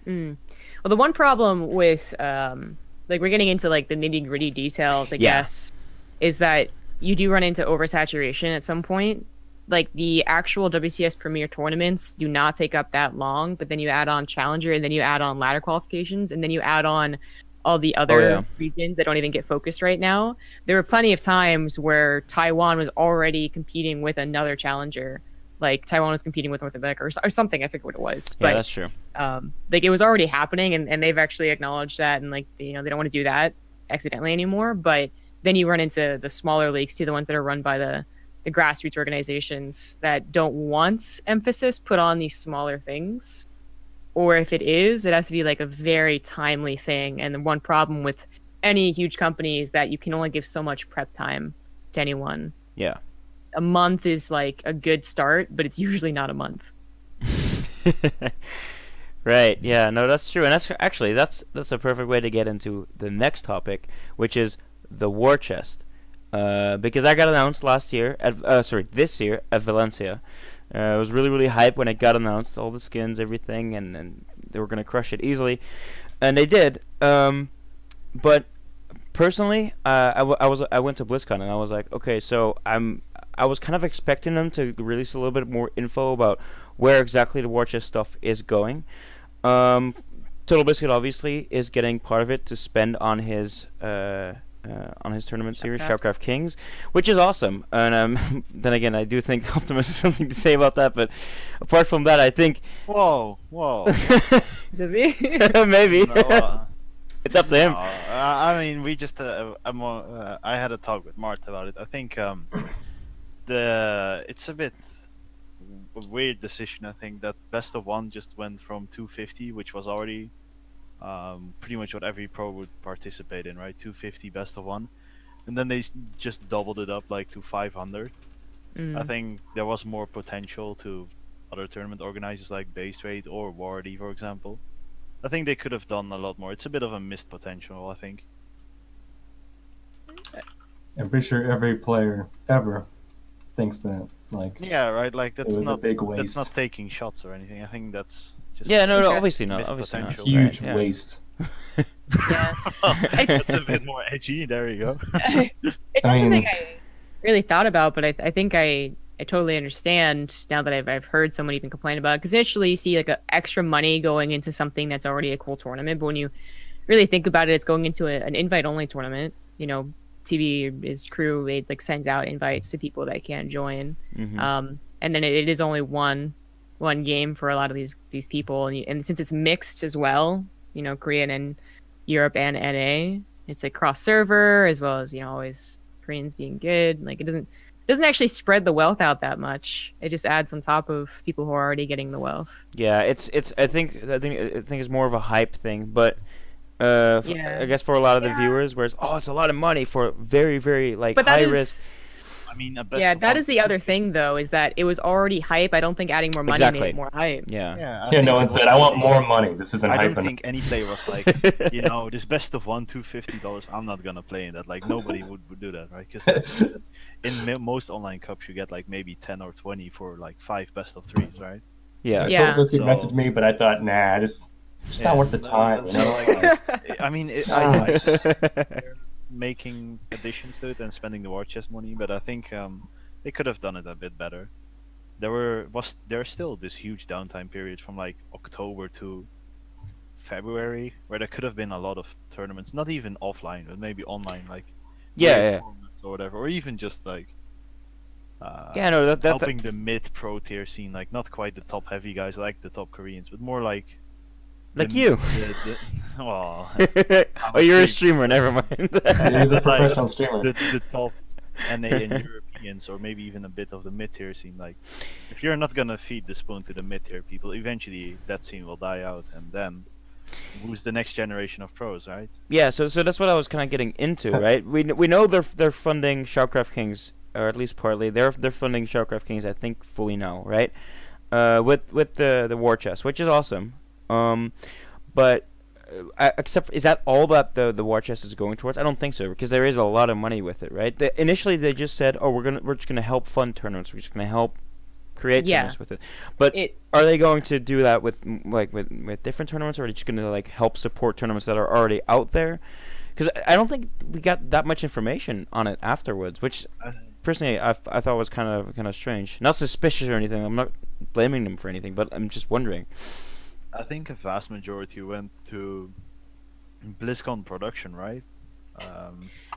Well, the one problem with like we're getting into like the nitty-gritty details, I guess, is that you do run into oversaturation at some point. Like the actual WCS Premier tournaments do not take up that long, but then you add on Challenger, and then you add on ladder qualifications, and then you add on all the other yeah. regions that don't even get focused right now. There were plenty of times where Taiwan was already competing with another challenger. Like Taiwan was competing with North America or something. I forget what it was. Yeah, But that's true. like it was already happening, and they've actually acknowledged that, and like they don't want to do that accidentally anymore. But then you run into the smaller leagues too, the ones that are run by the grassroots organizations that don't want emphasis put on these smaller things. Or if it is, it has to be like a very timely thing. And the one problem with any huge company is that you can only give so much prep time to anyone. Yeah. A month is like a good start, but it's usually not a month. Right. Yeah. No, that's true, and that's actually that's a perfect way to get into the next topic, which is the war chest. Because that got announced this year at Valencia. It was really hype when it got announced, all the skins, everything, and they were gonna crush it easily, and they did. But personally, I went to BlizzCon and I was like, okay, so I was kind of expecting them to release a little bit more info about where exactly the war chest stuff is going. Total Biscuit obviously is getting part of it to spend on his tournament series, StarCraft Kings, which is awesome. And then again, I do think Optimus has something to say about that. But apart from that, I think. Whoa. Does he? Maybe. No, it's up to him. no, I mean, we just. I had a talk with Mart about it. I think it's a bit a weird decision. I think that best of one just went from 250, which was already pretty much what every pro would participate in, right? 250 best of one, and then they just doubled it up like to 500. I think there was more potential to other tournament organizers like Base Rate or Wardy, for example. I think they could have done a lot more. It's a bit of a missed potential, I think. I'm pretty sure every player ever thinks that. Like, Yeah, right. Like it that's was a not big waste. that's not taking shots or anything. I think that's just Yeah, no, Interesting. obviously not. missed Obviously not. potential. huge Right, yeah. waste. Yeah. That's a bit more edgy. There you go. It's not something I really thought about, but I think I totally understand now that I've heard someone even complain about it. Because initially you see like extra money going into something that's already a cool tournament, but when you really think about it, it's going into an invite-only tournament. You know, TV is crew, it like sends out invites to people that can join, and then it is only one game for a lot of these people, and since it's mixed as well, you know, Korean and Europe and NA, it's like cross server as well as, you know, always Koreans being good. Like it doesn't actually spread the wealth out that much. It just adds on top of people who are already getting the wealth. Yeah, it's. I think it's more of a hype thing, but Yeah. I guess for a lot of the Yeah. viewers, whereas it's a lot of money for very like But that high is, risk. I mean, that is the other thing though, is that it was already hype. I don't think adding more money Exactly. made it more hype. Yeah. Yeah, Yeah, no one said, I want more money. This isn't I hype don't enough. think any player was like, you know, this best of one, $250. I'm not gonna play in that. Like nobody would do that, right? Because in most online cups, you get like maybe 10 or 20 for like 5 best of 3s, right? Yeah. Yeah. Total Biscuit So- messaged me, but I thought, nah, it's not worth the time. You So, know? like, I mean, I they're making additions to it and spending the war chest money, but I think they could have done it a bit better. There's still this huge downtime period from like October to February where there could have been a lot of tournaments, not even offline, but maybe online, like Yeah, weird yeah. formats or whatever, or even just like Yeah, no, that's helping the mid pro tier scene, like not quite the top heavy guys like the top Koreans, but more like like the- you. well, Oh, you're a big- streamer. Never mind. He's a professional streamer. the top NA and Europeans, or maybe even a bit of the mid tier scene. Like, if you're not gonna feed the spoon to the mid tier people, eventually that scene will die out, and then who's the next generation of pros, right? Yeah, so that's what I was kind of getting into, right? We know they're funding StarCraft Kings, or at least partly. They're funding StarCraft Kings, I think, fully now, right? With the war chest, which is awesome. But except, is that all that the war chest is going towards? I don't think so, because there is a lot of money with it, right? Initially they just said, oh, we're just gonna help fund tournaments. We're just gonna help create Yeah. tournaments with it. But are they going to do that with with different tournaments, or are they just gonna like help support tournaments that are already out there? Because I don't think we got that much information on it afterwards, which personally I thought was kind of strange. Not suspicious or anything. I'm not blaming them for anything, but I'm just wondering. I think a vast majority went to BlizzCon production, right?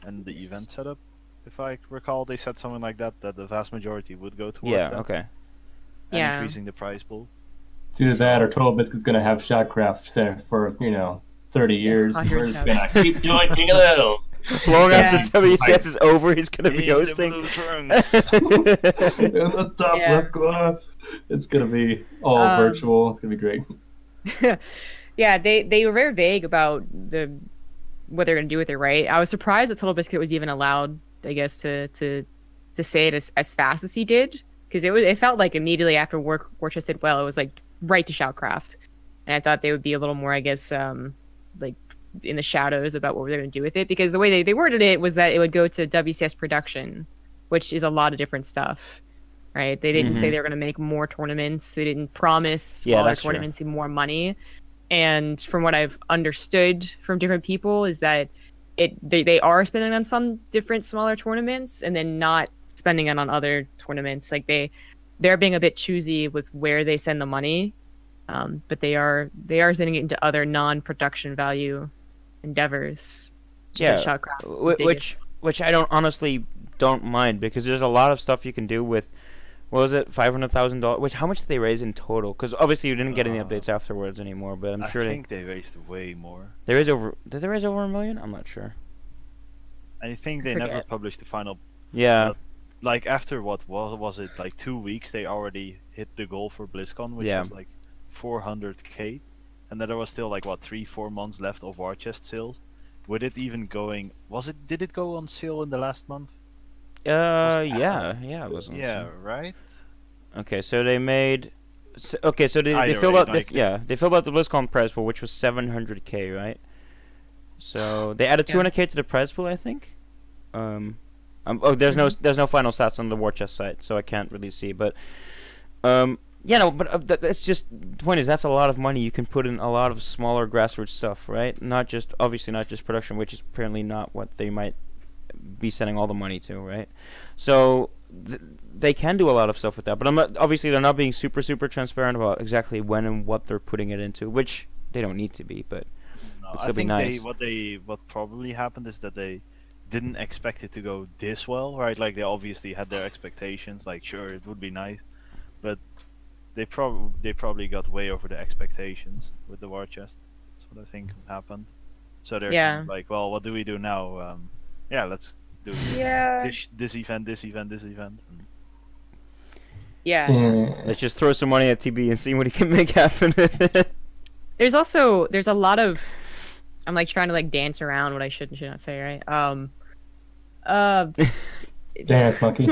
And the event setup. If I recall, they said something like that, that the vast majority would go towards Yeah. that Okay. and Yeah. increasing the prize pool. It's either that or Total Biscuit's gonna have Shotcraft Center for 30 years. 100 We're just shows. gonna keep doing King of the Hill. Long Yeah. after WCS is over, he's gonna be In the hosting. blue trunks. In the top Yeah. left corner. It's gonna be all virtual. It's gonna be great. Yeah, they were very vague about what they're gonna do with it, right? I was surprised that Total Biscuit was even allowed, I guess, to say it as fast as he did, because it felt like immediately after War Chest did well, it was like right to Shoutcraft, and I thought they would be a little more, I guess, like in the shadows about what they're gonna do with it, because the way they worded it was that it would go to WCS production, which is a lot of different stuff. Right? They didn't say they were going to make more tournaments. They didn't promise smaller that's true. tournaments and more money. And from what I've understood from different people is that they are spending on some different smaller tournaments and then not spending it on other tournaments. Like they're being a bit choosy with where they send the money, but they are sending it into other non-production value endeavors. Just Yeah, that Shotcraft is the which I don't mind, because there's a lot of stuff you can do with. What was it, $500,000? Which, how much did they raise in total? Because obviously you didn't get any updates afterwards anymore. But I'm sure I think they raised way more. they raised over. Did they raise over $1 million? I'm not sure. I think they never published the final. Yeah. Like after what was it, like 2 weeks, they already hit the goal for BlizzCon, which was like 400k, and then there was still like what 3-4 months left of War Chest sales. With it even going, did it go on sale in the last month? Yeah, it was. On Yeah, sale. right. Okay, so they made. Okay, so they Either filled way, out. like They filled out the BlizzCon prize pool, which was 700k, right? So they added 200k to the prize pool, I think. There's no final stats on the War Chest site, so I can't really see. But that's just the point is that's a lot of money you can put in a lot of smaller grassroots stuff, right? Not just production, which is apparently not what they might be sending all the money to, right? So they can do a lot of stuff with that, but they're not being super transparent about exactly when and what they're putting it into, which they don't need to be, but it'd still be nice. What probably happened is that they didn't expect it to go this well, right? Like they obviously had their expectations, like sure it would be nice, but they probably got way over the expectations with the War Chest. That's what I think happened. So they're kind of like, well, what do we do now? Let's do this event. Let's just throw some money at TB and see what he can make happen. There's a lot of, I'm like trying to like dance around what I should and should not say, right? Dance monkey.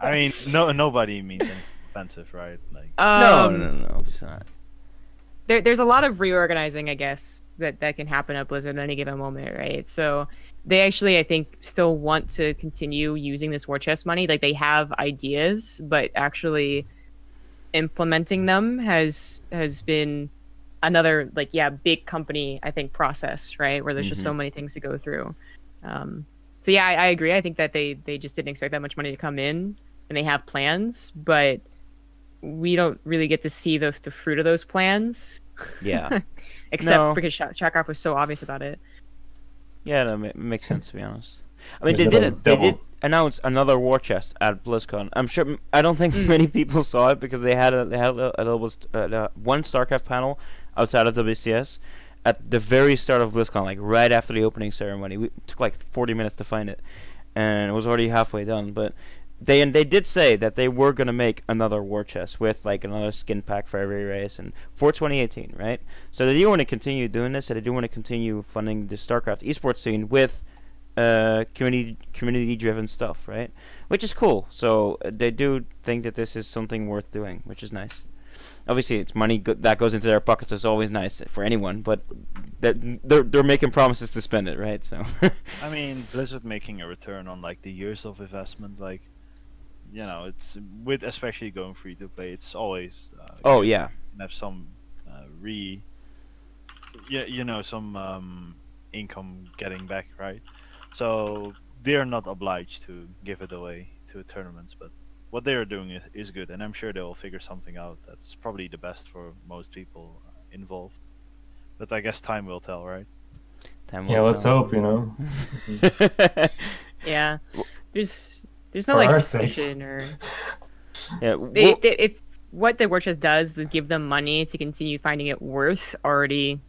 I mean, nobody means anything offensive, right? Like no, it's not. There's a lot of reorganizing, I guess, that can happen at Blizzard at any given moment, right? So they actually, I think, still want to continue using this war chest money. Like they have ideas, but actually implementing them has been another big company, I think, process, right? Where there's just so many things to go through. So yeah, I agree. I think that they just didn't expect that much money to come in, and they have plans, but we don't really get to see the fruit of those plans. Yeah. Except because Shotcraft was so obvious about it. Yeah, that makes sense, to be honest. I mean, they did announce another war chest at BlizzCon. I don't think many people saw it because they had one StarCraft panel outside of WCS at the very start of BlizzCon, like right after the opening ceremony. It took like 40 minutes to find it, and it was already halfway done. But they did say that they were gonna make another war chest with like another skin pack for every race, and for 2018, right? So they do want to continue doing this, and they do want to continue funding the StarCraft esports scene with community-driven stuff, right? Which is cool. So they do think that this is something worth doing, which is nice. Obviously, it's money that goes into their pockets. So it's always nice for anyone, but they're making promises to spend it, right? So I mean, Blizzard making a return on like the years of investment, like it's with especially going free to play. It's always have some some income getting back, right? So they're not obliged to give it away to tournaments, but what they're doing is good, and I'm sure they'll figure something out that's probably the best for most people involved. But I guess time will tell, right? Time Yeah, will let's tell. hope, you know. Yeah. There's no For like our sakes. suspicion or Yeah, if what the war chest does to give them money to continue finding it worth already.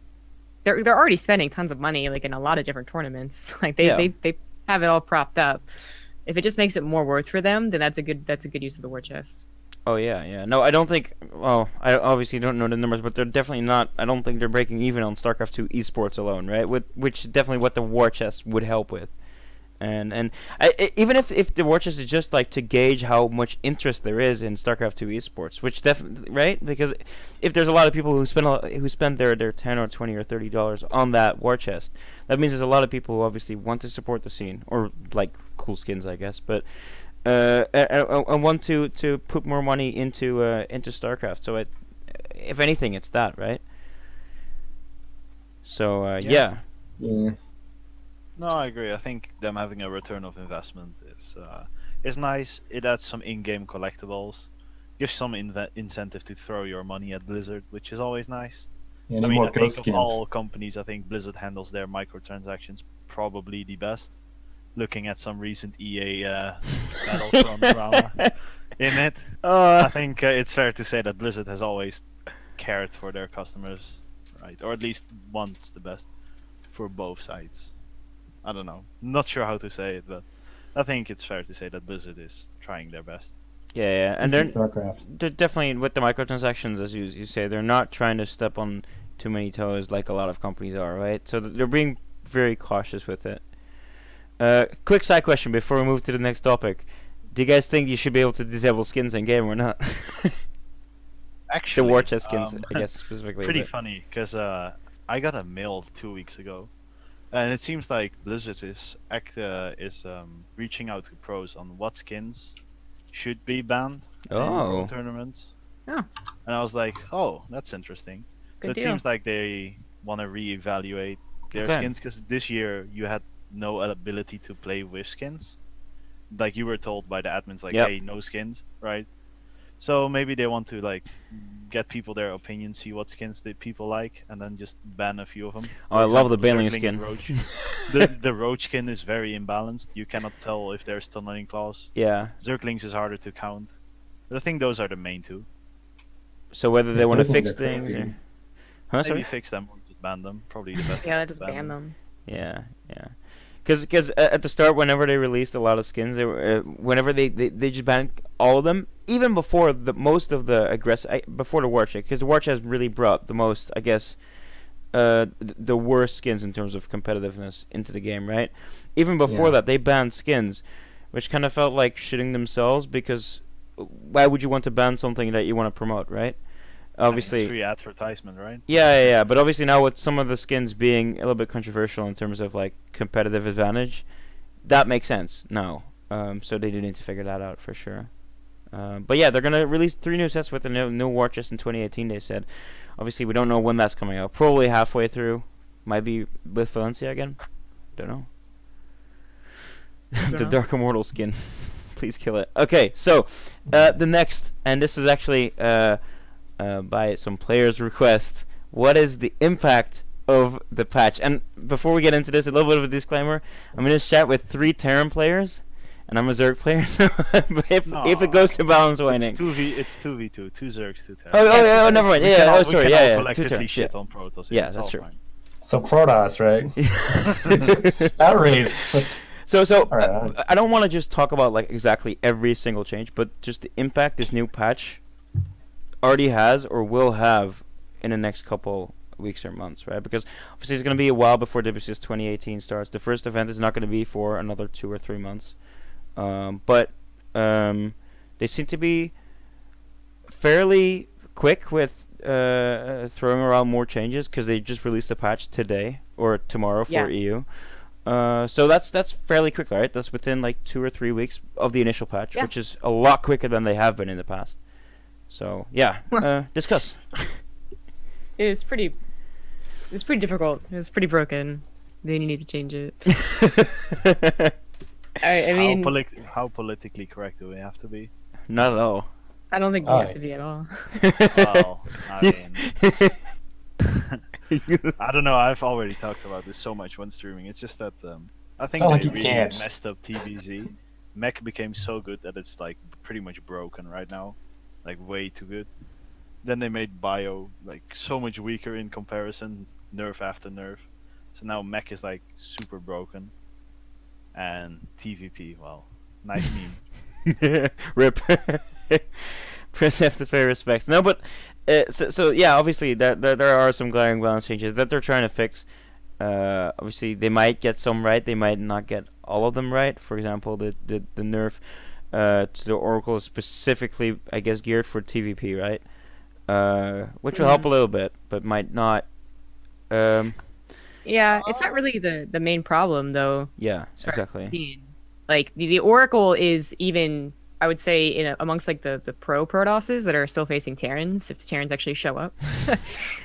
They're already spending tons of money like in a lot of different tournaments. Like they have it all propped up. If it just makes it more worth for them, then that's a good use of the war chest. oh yeah. No, I don't think. Well, I obviously don't know the numbers, but they're definitely not. I don't think they're breaking even on StarCraft 2 esports alone, right? Which is definitely what the war chest would help with. And even if the war chest is just like to gauge how much interest there is in StarCraft 2 esports, which definitely right, because if there's a lot of people who spend their $10 or $20 or $30 on that war chest, that means there's a lot of people who obviously want to support the scene or like cool skins, I guess, but and want to put more money into StarCraft. So if anything, it's that, right? So yeah. Yeah. No, I agree. I think them having a return of investment is nice. It adds some in-game collectibles, gives some incentive to throw your money at Blizzard, which is always nice. Yeah, I any mean, more I think ghost of skins. all companies, I think Blizzard handles their microtransactions probably the best. Looking at some recent EA Battlefront drama in it, I think it's fair to say that Blizzard has always cared for their customers, right? Or at least wants the best for both sides. I don't know. Not sure how to say it, but I think it's fair to say that Blizzard is trying their best. Yeah, and This is StarCraft. they're definitely with the microtransactions, as you say, they're not trying to step on too many toes like a lot of companies are, right? So they're being very cautious with it. Quick side question before we move to the next topic: do you guys think you should be able to disable skins in game or not? Actually, the war chest skins, I guess specifically. pretty but- funny because I got a mail 2 weeks ago, and it seems like Blizzard is reaching out to pros on what skins should be banned in pro Oh. tournaments. Oh. And I was like, oh, that's interesting. Good So it deal. seems like they want to reevaluate their Okay. skins because this year you had no ability to play with skins. Like you were told by the admins, like, Yep. hey, no skins, right? So maybe they want to like get people their opinions, see what skins that people like, and then just ban a few of them. Oh, I For love the example, Baneling Zergling and skin. Roach. the Roach skin is very imbalanced. You cannot tell if there's tunneling claws. Yeah. Zerglings is harder to count. But I think those are the main two. So whether they Yeah, want to Zerglings fix are things, crazy. or... huh? Maybe Sorry. fix them or just ban them. Probably the best. Yeah, way to just ban them. Yeah. Because at the start, whenever they released a lot of skins, they were whenever they just banned all of them, even before the most of the before the war check, because the war check has really brought the most, I guess, the worst skins in terms of competitiveness into the game, right? Even before Yeah. that, they banned skins, which kind of felt like shitting themselves, because why would you want to ban something that you want to promote, right? Obviously, it's free advertisement, right? yeah. But obviously now with some of the skins being a little bit controversial in terms of like competitive advantage, that makes sense now. So they do need to figure that out for sure. But yeah, they're gonna release 3 new sets with the new war chest in 2018. They said. Obviously, we don't know when that's coming out. Probably halfway through. Might be with Valencia again. Don't know. The know. Dark Immortal skin. Please kill it. Okay, so the next, and this is actually by some players' request. What is the impact of the patch? And before we get into this, a little bit of a disclaimer. I'm in this chat with 3 Terran players, and I'm a Zerg player. So if it goes to balance winning. It's 2v2, 2 Zergs, 2 Terrans. Oh, never mind. We Yeah, can all- oh, we sorry. can Yeah, all yeah. 2 collectively Terrans. shit Yeah. on Protoss. Yeah, it's that's all true. fine. So Protoss, right? Outrage. So Alright. I don't want to just talk about like exactly every single change, but just the impact this new patch already has or will have in the next couple weeks or months, right? Because obviously it's going to be a while before WCS 2018 starts. The first event is not going to be for another 2 or 3 months, but they seem to be fairly quick with throwing around more changes because they just released a patch today or tomorrow for Yeah. EU. So that's fairly quick, right? That's within like 2 or 3 weeks of the initial patch, Yeah. which is a lot quicker than they have been in the past. So yeah, discuss. It's pretty difficult. It's pretty broken. They need to change it. I mean, How politically correct do we have to be? Not at all. I don't think you have to be at all. Well, I mean, I don't know. I've already talked about this so much when streaming. It's just that I think not they like you really can't. messed up TVZ. Mech became so good that it's like pretty much broken right now, like way too good. Then they made Bio like so much weaker in comparison, nerf after nerf. So now Mech is like super broken. And TVP, well, nice meme. Rip. Press F to pay respects. No, but so yeah, obviously there are some glaring balance changes that they're trying to fix. Obviously they might get some right, they might not get all of them right. For example, the nerf to the Oracle is specifically, I guess, geared for TVP, right? Which will help a little bit, but might not. Yeah, it's not really the main problem though. Yeah, exactly. Like the Oracle is even, I would say, amongst like the pro Protosses that are still facing Terrans, if the Terrans actually show up.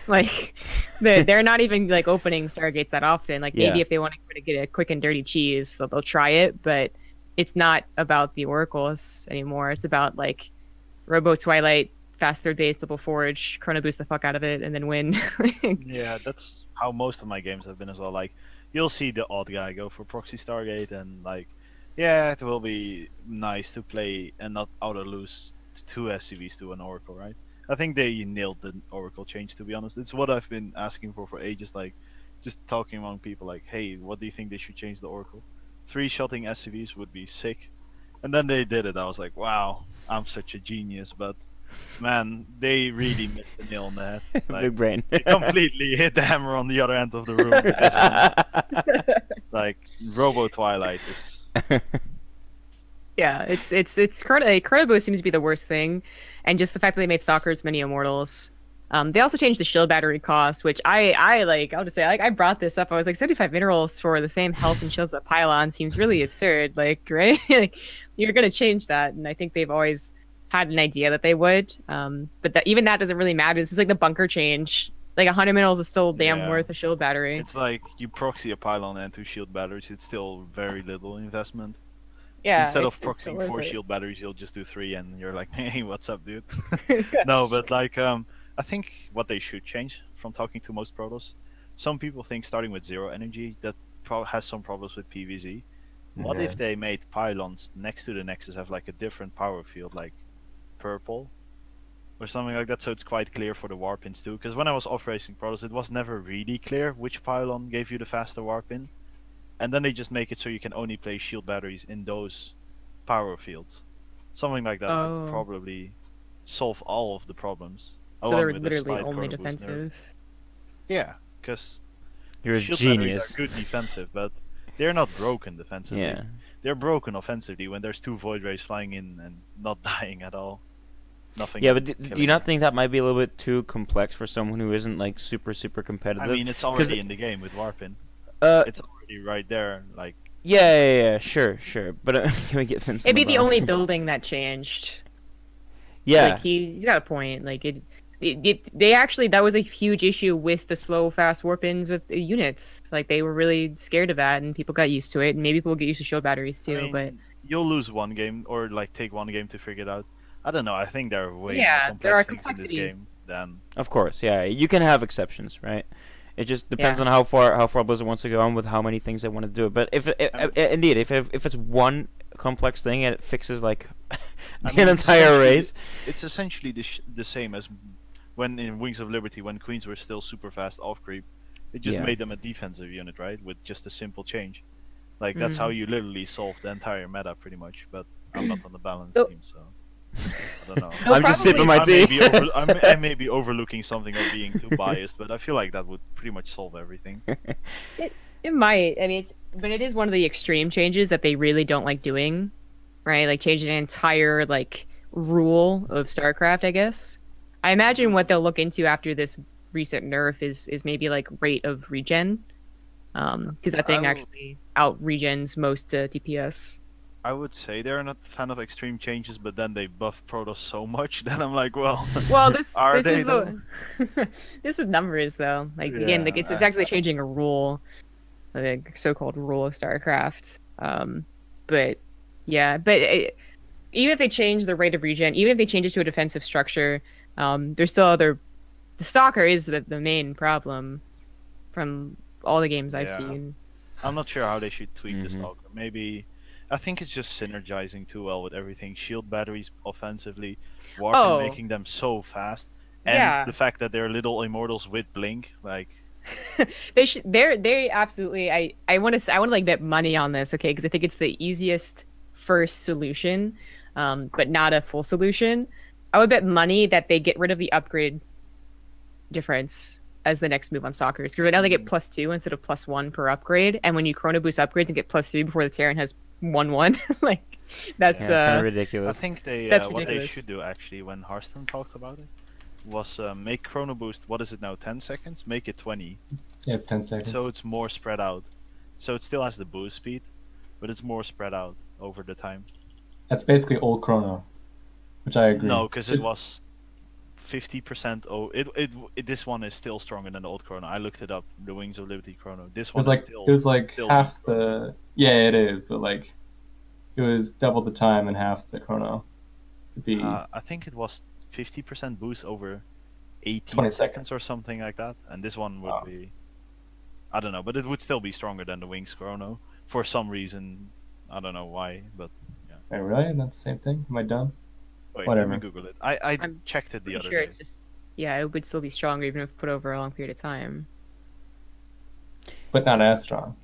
Like they're not even like opening Stargates that often. Like maybe if they want to get a quick and dirty cheese, they'll try it, but it's not about the Oracles anymore. It's about like Robo Twilight, fast third base, double forge, chrono boost the fuck out of it, and then win. Yeah, that's how most of my games have been as well. Like, you'll see the odd guy go for Proxy Stargate, and like, yeah, it will be nice to play and not auto lose 2 SCVs to an Oracle, right? I think they nailed the Oracle change, to be honest. It's what I've been asking for ages, like, just talking among people, like, hey, what do you think they should change the Oracle? 3-shotting SCVs would be sick. And then they did it. I was like, wow, I'm such a genius, but man, they really missed the nail on the head. Like, big brain. They completely hit the hammer on the other end of the room. With this one. Like Robo Twilight is. Yeah, it's Chrono Boost seems to be the worst thing, and just the fact that they made Stalkers mini immortals. They also changed the shield battery cost, which I like. I'll just say, like, I brought this up. I was like, 75 minerals for the same health and shields that Pylon seems really absurd. Like, right? Like, you're gonna change that, and I think they've always had an idea that they would, but even that doesn't really matter. This is like the bunker change. Like 100 minerals is still damn worth a shield battery. It's like you proxy a pylon and 2 shield batteries. It's still very little investment. Yeah. Instead of proxying 4 shield batteries, you'll just do 3, and you're like, hey, what's up, dude? No, but like, I think what they should change from talking to most protos. Some people think starting with 0 energy that has some problems with PVZ. What if they made pylons next to the Nexus have like a different power field, like purple or something like that, so it's quite clear for the warp ins too? Because when I was off racing Protoss, it was never really clear which pylon gave you the faster warp in, and then they just make it so you can only play shield batteries in those power fields. Something like that would probably solve all of the problems. So they're literally only defensive. Yeah, because you're a shield genius. batteries are good defensive, but they're not broken defensively. Yeah. They're broken offensively when there's 2 Void Rays flying in and not dying at all. Nothing. Yeah, but do you not think that might be a little bit too complex for someone who isn't like super competitive? I mean, it's already in the game with Warpin. It's already right there, like. Yeah, sure. But can we get Vince? It'd be the only building that changed. Yeah. Like he's got a point. Like they actually, that was a huge issue with the slow fast warp-ins with the units. Like they were really scared of that, and people got used to it. And maybe people get used to shield batteries too. I mean, but you'll lose one game or like take one game to figure it out. I don't know. I think there are way more there are complex things in this game than. Of course, yeah. You can have exceptions, right? It just depends on how far Blizzard wants to go on with how many things they want to do. But if it's one complex thing and it fixes like the entire race, it's essentially the same as when in Wings of Liberty, when Queens were still super fast off creep. It just made them a defensive unit, right? With just a simple change. Like that's how you literally solve the entire meta pretty much. But I'm not on the balance team, so. I don't know. I'm just sipping my tea. I may be overlooking something or being too biased, but I feel like that would pretty much solve everything. It might. I mean, but it is one of the extreme changes that they really don't like doing, right? Like changing an entire like rule of StarCraft, I guess. I imagine what they'll look into after this recent nerf is maybe like rate of regen, because that thing actually out regens most DPS. I would say they're not a fan of extreme changes, but then they buff Protoss so much that I'm like, well, this was this was numbers though. Like again, like it's exactly changing a rule, like so-called rule of StarCraft. But even if they change the rate of regen, even if they change it to a defensive structure, there's still the Stalker is the main problem. from all the games I've Yeah. seen. I'm not sure how they should tweak the Mhm. Stalker. Maybe I think it's just synergizing too well with everything. Shield batteries offensively, warping, Oh. making them so fast, and Yeah. the fact that they're little immortals with blink. Like, They absolutely. I want to like bet money on this, okay? Because I think it's the easiest first solution, but not a full solution. I would bet money that they get rid of the upgrade difference as the next move on Stalkers. Because right now they get +2 instead of +1 per upgrade, and when you Chrono Boost upgrades and get +3 before the Terran has 1/1, like that's Yeah, it's kind of I ridiculous. think they That's what they ridiculous. should do actually when Hearthstone talked about it was make Chrono Boost. What is it now? 10 seconds. Make it 20. Yeah, it's 10 seconds. So it's more spread out. So it still has the boost speed, but it's more spread out over the time. That's basically old Chrono, which I agree. No, because it was 50%. This one is still stronger than the old Chrono. I looked it up. The Wings of Liberty Chrono. This It one was like is still. it was like still half weak. the. Yeah, it is, but like it was double the time and half the Chrono. It'd be I think it was 50% boost over 18 20 seconds seconds. or something like that, and this one would Wow. be. I don't know, but it would still be stronger than the Wings Chrono for some reason. I don't know why, but Wait, really? Not the same thing? Am I dumb? wait, Whatever. let me Google it. I I'm checked it the pretty other sure day. it's just it would still be stronger even if put over a long period of time. But not as strong,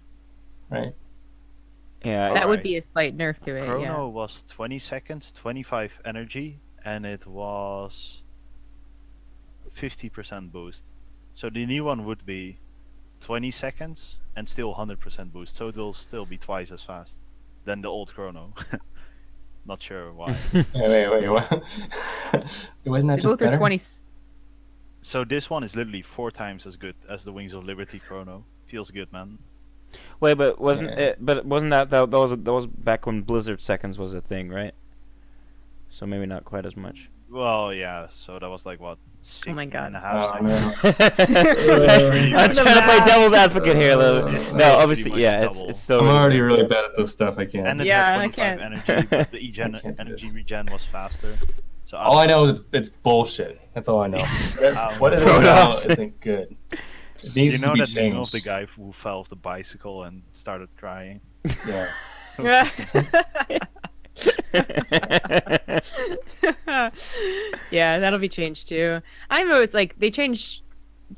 right? Yeah, That would Alright. be a slight nerf to it. Chrono was 20 seconds, 25 energy, and it was 50% boost. So the new one would be 20 seconds and still 100% boost. So it will still be twice as fast than the old Chrono. Not sure why. Wait, what? Wasn't that They just both are better? 20. So this one is literally 4 times as good as the Wings of Liberty Chrono. Feels good, man. Wait, but wasn't Yeah. it? But wasn't that was back when Blizzard seconds was a thing, right? So maybe not quite as much. Well, yeah. So that was like what? 16 my God. and a half Oh, seconds. man. I'm trying to play devil's advocate here, though. It's No, still obviously, pretty much yeah, double. it's still. I'm really already good. really bad at this stuff. I can't. And it Yeah, had I 25 can't. energy, but the can't do energy this. regen was faster. So All I know is it's bullshit. That's all I know. What it is Protoss. now isn't good. It needs You know to be that meme of changed. the guy who fell off the bicycle and started crying? Yeah. Yeah, that'll be changed too. I know it's like they changed,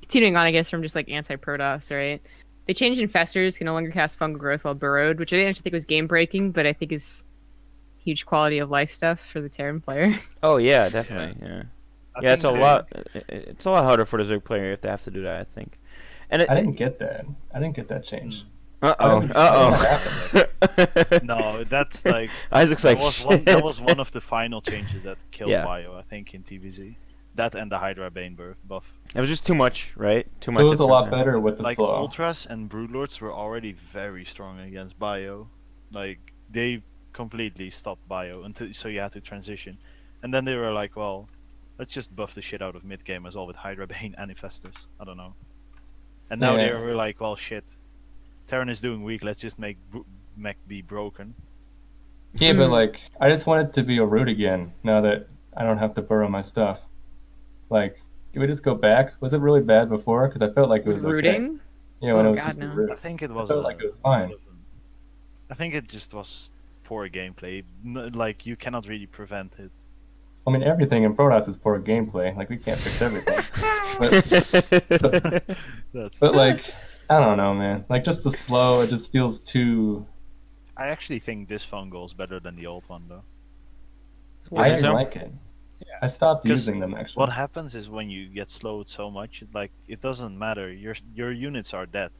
continuing on, I guess, from just like anti-Protoss, right? They changed Infestors can no longer cast Fungal Growth while burrowed, which I didn't actually think was game breaking, but I think is huge quality of life stuff for the Terran player. Oh yeah, definitely. Yeah, I yeah. It's a think they- lot. It's a lot harder for the Zerg player if they have to do that. I think. And I didn't get that. I didn't get that change. Uh I oh. don't- Uh No, that's like Isaac's like that was one of the final changes that killed Yeah. Bio, I think, in TVZ. That and the Hydra Bane buff. It was just too much, right? Too much. So it was at a the lot same time. better with the Like slow. Ultras and Broodlords were already very strong against Bio. Like they completely stopped Bio until so you had to transition. And then they were like, well, let's just buff the shit out of mid game as well with Hydra Bane and Infestors. I don't know. And now Yeah. they were like, well, shit. Terran is doing weak. Let's just make Mech be broken. Yeah, but like, I just want it to be a root again. Now that I don't have to burrow my stuff. Like, do we just go back? Was it really bad before? Because I felt like it was With okay. rooting? Yeah, when Oh, it was God, just no. a root. I think it I was. felt like it was fine. I think it just was poor gameplay. Like you cannot really prevent it. I mean, everything in Protoss is poor gameplay. Like, we can't fix everything. but, That's. but like, I don't know, man. Like, just the slow, it just feels too. I actually think this fungal is better than the old one though. You I think didn't so? like it. I stopped 'Cause using them actually. What happens is when you get slowed so much, like it doesn't matter. Your units are dead.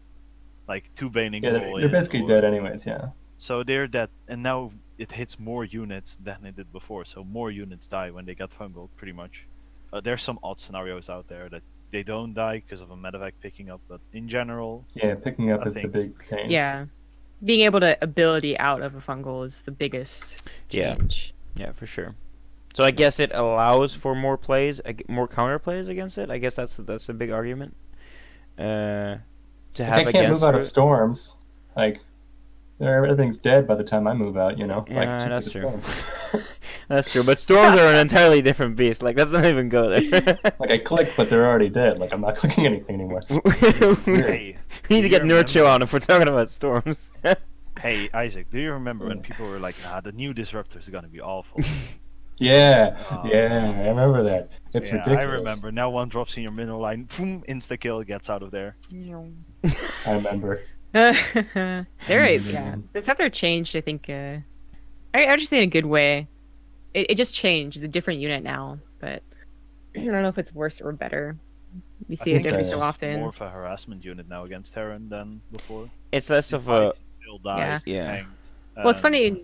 Like two baning. Yeah, roll they're in, basically or- dead anyways. Yeah. So they're dead, and now it hits more units than it did before. So more units die when they get fungal, pretty much. There's some odd scenarios out there that they don't die because of a medevac picking up, but in general, Yeah, picking up I is the think- big change. Yeah. Being able to ability out of a fungal is the biggest Yeah. change. Yeah, for sure. So I guess it allows for more plays, more counter plays against it. I guess that's a big argument. To Like, have I can't against move out of root. storms. Like, everything's dead by the time I move out. You know. Yeah, like, it should be that's the true. same. That's true, but storms are an entirely different beast. Like, let's not even go there. Like I click, but they're already dead. Like I'm not clicking anything anymore. Hey, We need to do get you Nurcho remember- on if we're talking about storms. Hey, Isaac, do you remember when people were like, nah, the new Disruptor is gonna be awful? Yeah, Oh. yeah, I remember that. It's Yeah, ridiculous. I remember. Now one drops in your middle line, boom, insta kill, gets out of there. I remember. They're yeah. Disruptor changed. I think. I would just say in a good way. It just changed. It's a different unit now, but I don't know if it's worse or better. We see it think every that so is often. More of a harassment unit now against Terran than before. It's less In of a. fights, he still dies, Yeah. tanked, Well, it's funny.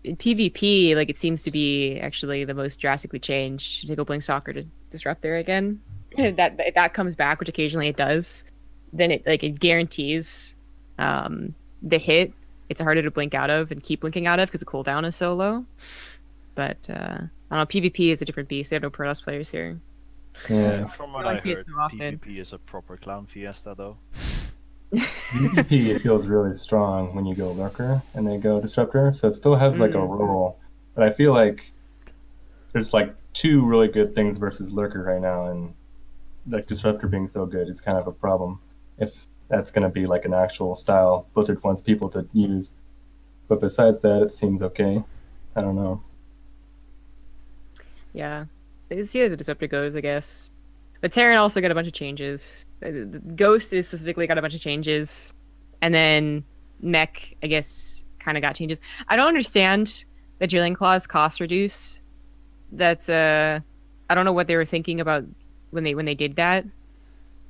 In PvP, like it seems to be actually the most drastically changed. Take a Blink Stalker to Disruptor again. That if that comes back, which occasionally it does, then it guarantees the hit. It's harder to blink out of and keep blinking out of because the cooldown is so low. But I don't know. PvP is a different beast. They have no Protoss players here. Yeah. From what don't I see it heard, so often. PvP is a proper clown fiesta, though. PvP it feels really strong when you go Lurker and they go Disruptor, so it still has like a role. But I feel like there's like two really good things versus Lurker right now, and like Disruptor being so good is kind of a problem if that's going to be like an actual style Blizzard wants people to use. But besides that, it seems okay. I don't know. Yeah, it's see how the Disruptor goes, I guess. But Terran also got a bunch of changes. Ghost is specifically got a bunch of changes, and then Mech, I guess, kind of got changes. I don't understand the Drilling Claws cost reduce. That's I don't know what they were thinking about when they did that.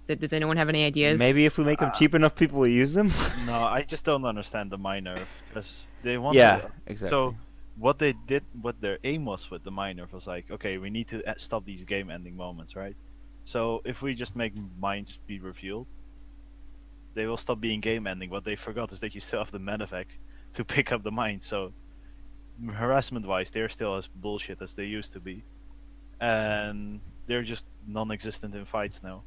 So does anyone have any ideas? Maybe if we make them cheap enough, people will use them. No, I just don't understand the minor because they want. Yeah, exactly. So what they did, what their aim was with the minor was like, okay, we need to stop these game-ending moments, right? So if we just make mines be revealed, they will stop being game-ending. What they forgot is that you still have the medevac to pick up the mines. So harassment-wise, they're still as bullshit as they used to be, and they're just non-existent in fights now.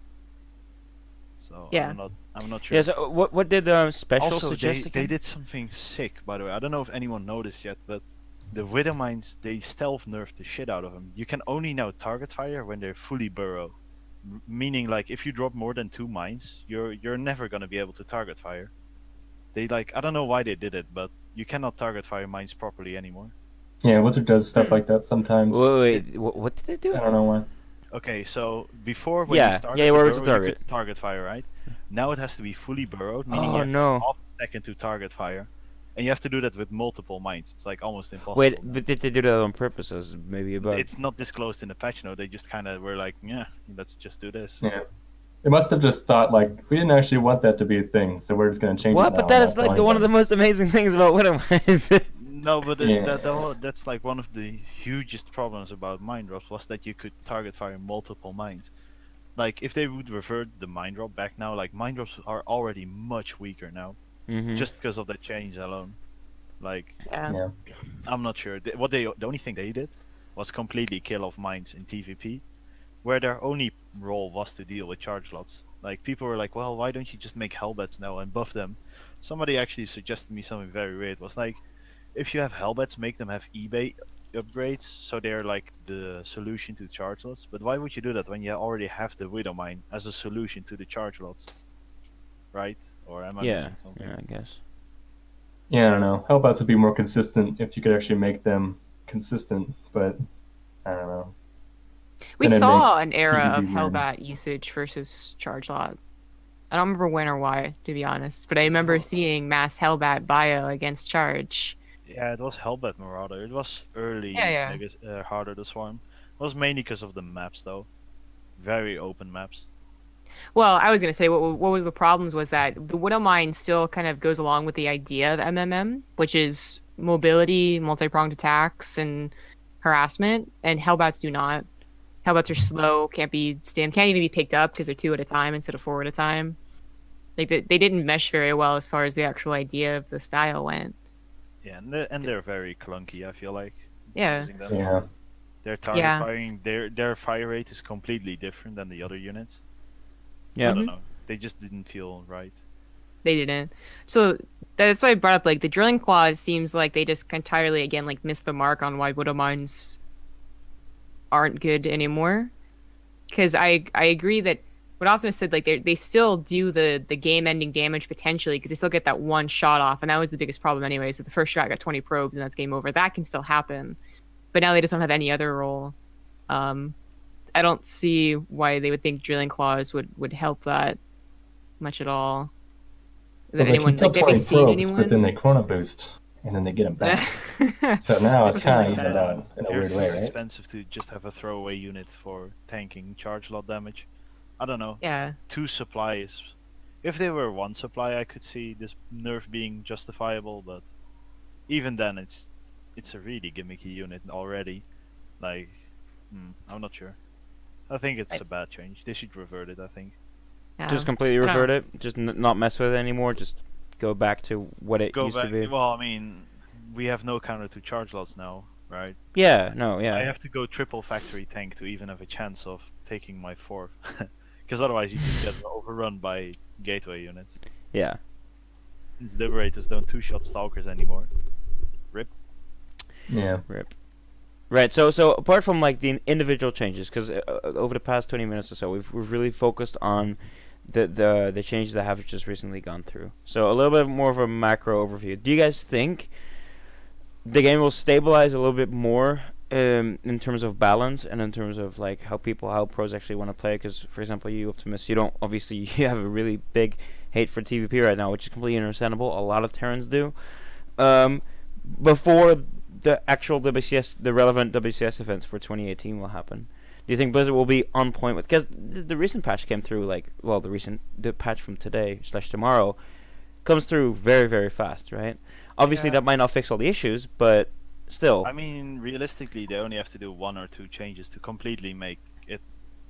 So Yeah. I'm not sure. Yeah. So what did Special Also, suggest they again? did something sick, by the way. I don't know if anyone noticed yet, but the Widow Mines, they stealth nerfed the shit out of them. You can only now target fire when they're fully burrow. Meaning, like, if you drop more than 2 mines, you're never gonna be able to target fire. They, like, I don't know why they did it, but you cannot target fire mines properly anymore. Yeah, Wizard does stuff like that sometimes. Wait, what did they do? I don't know why. Okay, so before when Yeah, you started yeah, to where was burrow, the you target? could target fire, right? Now it has to be fully burrowed, meaning Oh, you have no. half a second to target fire. And you have to do that with multiple mines. It's like almost impossible. Wait, but did they do that on purpose? As maybe a bug? It's not disclosed in the patch note. They just kind of were like, yeah, let's just do this. Yeah. They must have just thought, like, we didn't actually want that to be a thing, so we're just going to change it What? now. But that and is not like tell one of the anybody. most amazing things about Widowmine. No, but Yeah. that's like one of the hugest problems about mine drops was that you could target fire multiple mines. Like, if they would revert the mine drop back now, like, mine drops are already much weaker now. Mhm. Just because of that change alone. Like, Yeah. Yeah. I'm not sure. The only thing they did was completely kill off mines in TVP, where their only role was to deal with charge lots. Like, people were like, well, why don't you just make Hellbats now and buff them? Somebody actually suggested me something very weird. Was like, if you have Hellbats, make them have eBay upgrades, so they're like the solution to charge lots. But why would you do that when you already have the Widow Mine as a solution to the charge lots? Right? Or am I Yeah, missing something? yeah, I guess. Yeah, I don't know. Hellbats would be more consistent if you could actually make them consistent, but I don't know. We Then it saw makes an era TVZ of weird. Hellbat usage versus charge lot. I don't remember when or why, to be honest, but I remember seeing mass Hellbat bio against charge. Yeah, it was Hellbat Marauder. It was early, Yeah. I guess, harder to swarm. It was mainly because of the maps, though. Very open maps. Well, I was gonna say what was the problems was that the Widow Mine still kind of goes along with the idea of MMM, which is mobility, multi-pronged attacks, and harassment, and Hellbats do not. Hellbats are slow, can't even be picked up because they're 2 at a time instead of 4 at a time. Like they didn't mesh very well as far as the actual idea of the style went. Yeah, and they're very clunky, I feel like. Yeah. Using them. Yeah. Their target Yeah. firing, their fire rate is completely different than the other units. Yeah. I don't know. They just didn't feel right. They didn't. So that's why I brought up like the drilling clause seems like they just entirely again like missed the mark on why widow mines aren't good anymore. Because I agree that what Optimus said, like they still do the game ending damage potentially because they still get that one shot off, and that was the biggest problem anyway. So the first shot got 20 probes and that's game over. That can still happen, but now they just don't have any other role. I don't see why they would think drilling claws would help that much at all. That anyone like they've seen anyone, but then they chrono boost and then they get them back. So now it's kind of evened out in a weird way, right? Expensive to just have a throwaway unit for tanking charge lot damage. I don't know. Yeah. 2 supplies. If they were 1 supply, I could see this nerf being justifiable, but even then, it's a really gimmicky unit already. Like, I'm not sure. I think it's a bad change. They should revert it, I think. Yeah. Just completely revert it? Just not mess with it anymore? Just go back to what it used to be? Well, I mean, we have no counter to charge lots now, right? Yeah, no, yeah. I have to go triple factory tank to even have a chance of taking my 4th. Because otherwise you can get overrun by gateway units. Yeah. Since Liberators don't 2-shot Stalkers anymore. Rip. Yeah. Rip. Right, so apart from like the individual changes, because over the past 20 minutes or so, we've really focused on the changes that have just recently gone through. So a little bit more of a macro overview. Do you guys think the game will stabilize a little bit more in terms of balance and in terms of like how pros actually want to play? Because for example, you Optimus, you don't obviously you have a really big hate for TVP right now, which is completely understandable. A lot of Terrans do. Before the actual WCS, the relevant WCS events for 2018 will happen, do you think Blizzard will be on point with? Because the recent patch came through like, well, the patch from today / tomorrow comes through very, very fast, right? Obviously, that might not fix all the issues, but still. I mean, realistically, they only have to do 1 or 2 changes to completely make it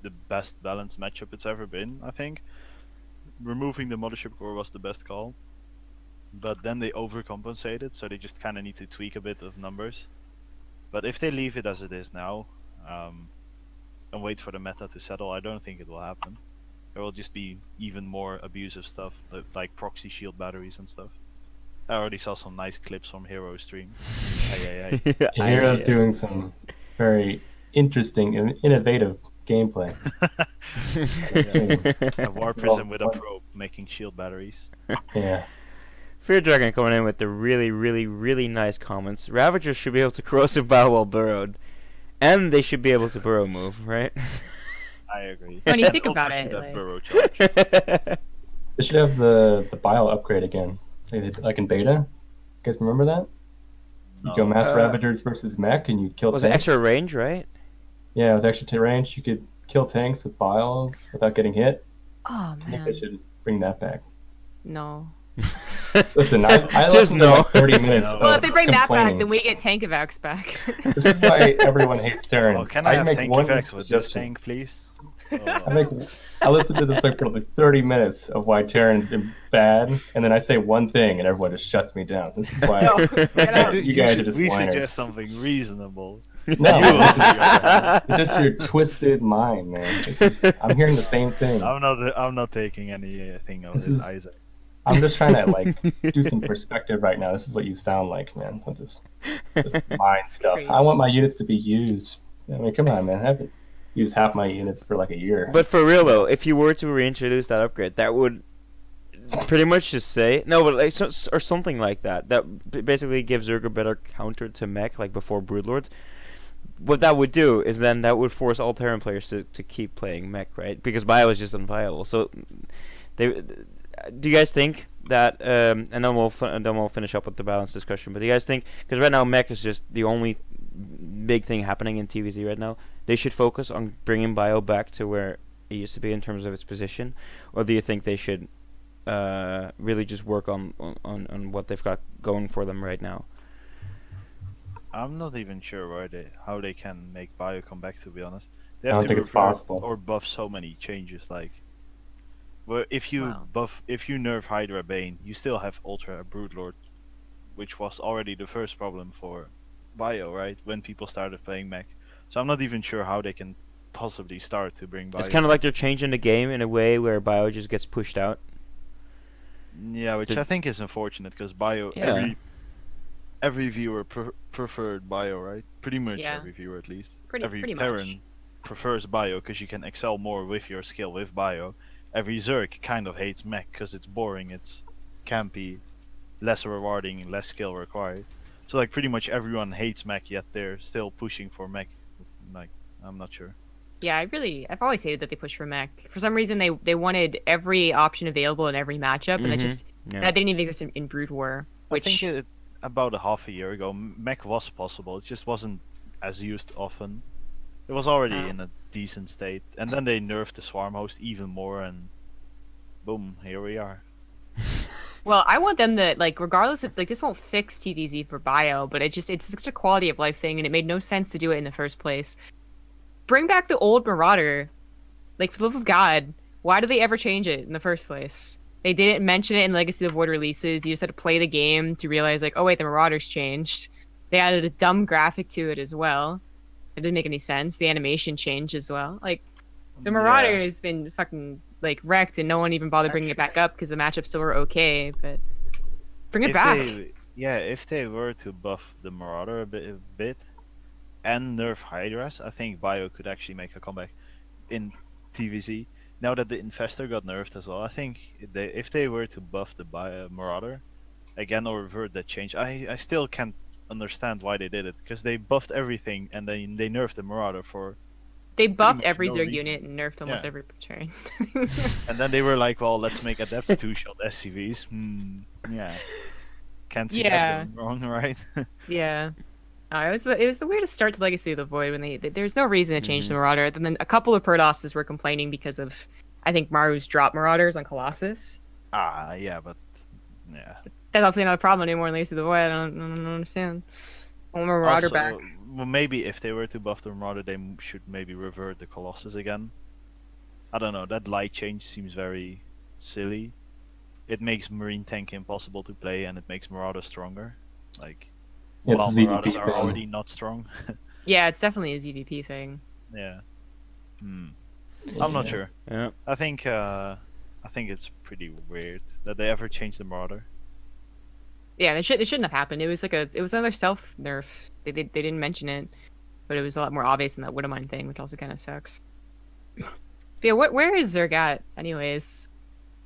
the best balanced matchup it's ever been, I think. Removing the Mothership Core was the best call. But then they overcompensated, so they just kind of need to tweak a bit of numbers. But if they leave it as it is now, and wait for the meta to settle, I don't think it will happen. There will just be even more abusive stuff, like proxy shield batteries and stuff. I already saw some nice clips from Hero's stream. Hero's doing some very interesting and innovative gameplay. A War Prism with a probe making shield batteries. Yeah. Fear Dragon coming in with the really, really, really nice comments. Ravagers should be able to corrosive bow while burrowed. And they should be able to burrow move, right? I agree. When you think about it, like... burrow charge. They should have the bile upgrade again. Like in beta. You guys remember that? You go mass Ravagers versus mech and you kill tanks. Was it extra range, right? Yeah, it was extra range. You could kill tanks with biles without getting hit. Oh, man. I think they should bring that back. No. Listen, I just listened to like 30 minutes. Well, if they bring that back, then we get tank evacs back. This is why everyone hates Terrans. Well, can I have tank evacs with this tank, please? I listened to this like for like 30 minutes of why Terran's been bad, and then I say one thing and everyone just shuts me down. This is why you guys are just we whiners. suggest something reasonable. No, it's just your twisted mind, man. I'm hearing the same thing. I'm not taking anything of it, Isaac. I'm just trying to like do some perspective right now. This is what you sound like, man, with this mind stuff. Crazy. I want my units to be used. I mean, come on, man. I haven't used half my units for like a year. But for real though, if you were to reintroduce that upgrade, that would pretty much just say but like or something like that. That basically gives Zerg a better counter to mech, like before Broodlords. What that would do is then that would force all Terran players to keep playing mech, right? Because bio is just unviable. So do you guys think that, and then we'll finish up with the balance discussion, but do you guys think, because right now mech is just the only big thing happening in TVZ right now, they should focus on bringing bio back to where it used to be in terms of its position, or do you think they should really just work on what they've got going for them right now? I'm not even sure how they can make bio come back, to be honest. They I have don't to think it's possible. or buff so many changes, like well, if you nerf Hydra Bane, you still have Ultra Broodlord, which was already the first problem for bio, right? When people started playing mech. So I'm not even sure how they can possibly start to bring bio. It's kind of like they're changing the game in a way where bio just gets pushed out. Yeah, which I think is unfortunate because bio every viewer preferred bio, right? Pretty much every viewer at least. Every Terran prefers bio because you can excel more with your skill with bio. Every Zerg kind of hates mech because it's boring, it's campy, less rewarding, less skill required. So like pretty much everyone hates mech, yet they're still pushing for mech. Like I'm not sure. Yeah, I've always hated that they push for mech. For some reason, they wanted every option available in every matchup, and that didn't even exist in Brood War. Which I think about a half a year ago, mech was possible. It just wasn't as used often. It was already in a decent state, and then they nerfed the swarm host even more, and boom, here we are. Well, I want them to, like, regardless of, like, this won't fix TVZ for bio, but it's such a quality of life thing, and it made no sense to do it in the first place. Bring back the old Marauder. Like, for the love of God, why did they ever change it in the first place? They didn't mention it in Legacy of the Void releases. You just had to play the game to realize, like, oh wait, the Marauders changed. They added a dumb graphic to it as well. It didn't make any sense. The animation changed as well. Like, the Marauder has been fucking, like, wrecked, and no one even bothered bringing it back up because the matchups still were okay, but bring it back. If they were to buff the Marauder a bit and nerf Hydras, I think bio could actually make a comeback in TVZ. Now that the Infestor got nerfed as well, I think if they were to buff the Marauder again or revert that change, I still can't understand why they did it, because they buffed everything and then they nerfed the Marauder for. They buffed every Zerg unit and nerfed almost every turn. And then they were like, well, let's make Adepts 2-shot SCVs. Yeah. Can't see that going wrong, right? Yeah. It was the weirdest start to Legacy of the Void when there's no reason to change the Marauder. And then a couple of Prodosses were complaining because of, I think, Maru's drop Marauders on Colossus. Yeah, but yeah. That's obviously not a problem anymore in Legacy of the Void. I don't understand. I want my Marauder back. Well, maybe if they were to buff the Marauder, they should maybe revert the Colossus again. I don't know. That light change seems very silly. It makes Marine Tank impossible to play, and it makes Marauder stronger. Like, while Marauders are already not strong. Yeah, it's definitely a ZVP thing. Yeah. I'm not sure. Yeah. I think it's pretty weird that they ever changed the Marauder. Yeah, it shouldn't have happened. It was another self nerf. They didn't mention it, but it was a lot more obvious than that Widowmine thing, which also kind of sucks. But yeah, where is Zerg at, anyways?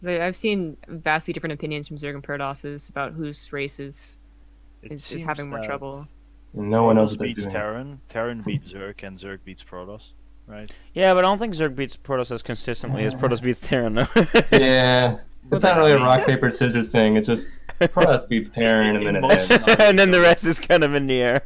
I've seen vastly different opinions from Zerg and Prodosses about whose race is having more trouble. No one knows what they're beats doing. Terran beats Zerg, and Zerg beats Protoss, right? Yeah, but I don't think Zerg beats Protoss as consistently as Protoss beats Terran, though. Yeah, it's not really a rock, paper, scissors thing. It's just Protoss beats Terran, and then and then the rest is kind of in the air.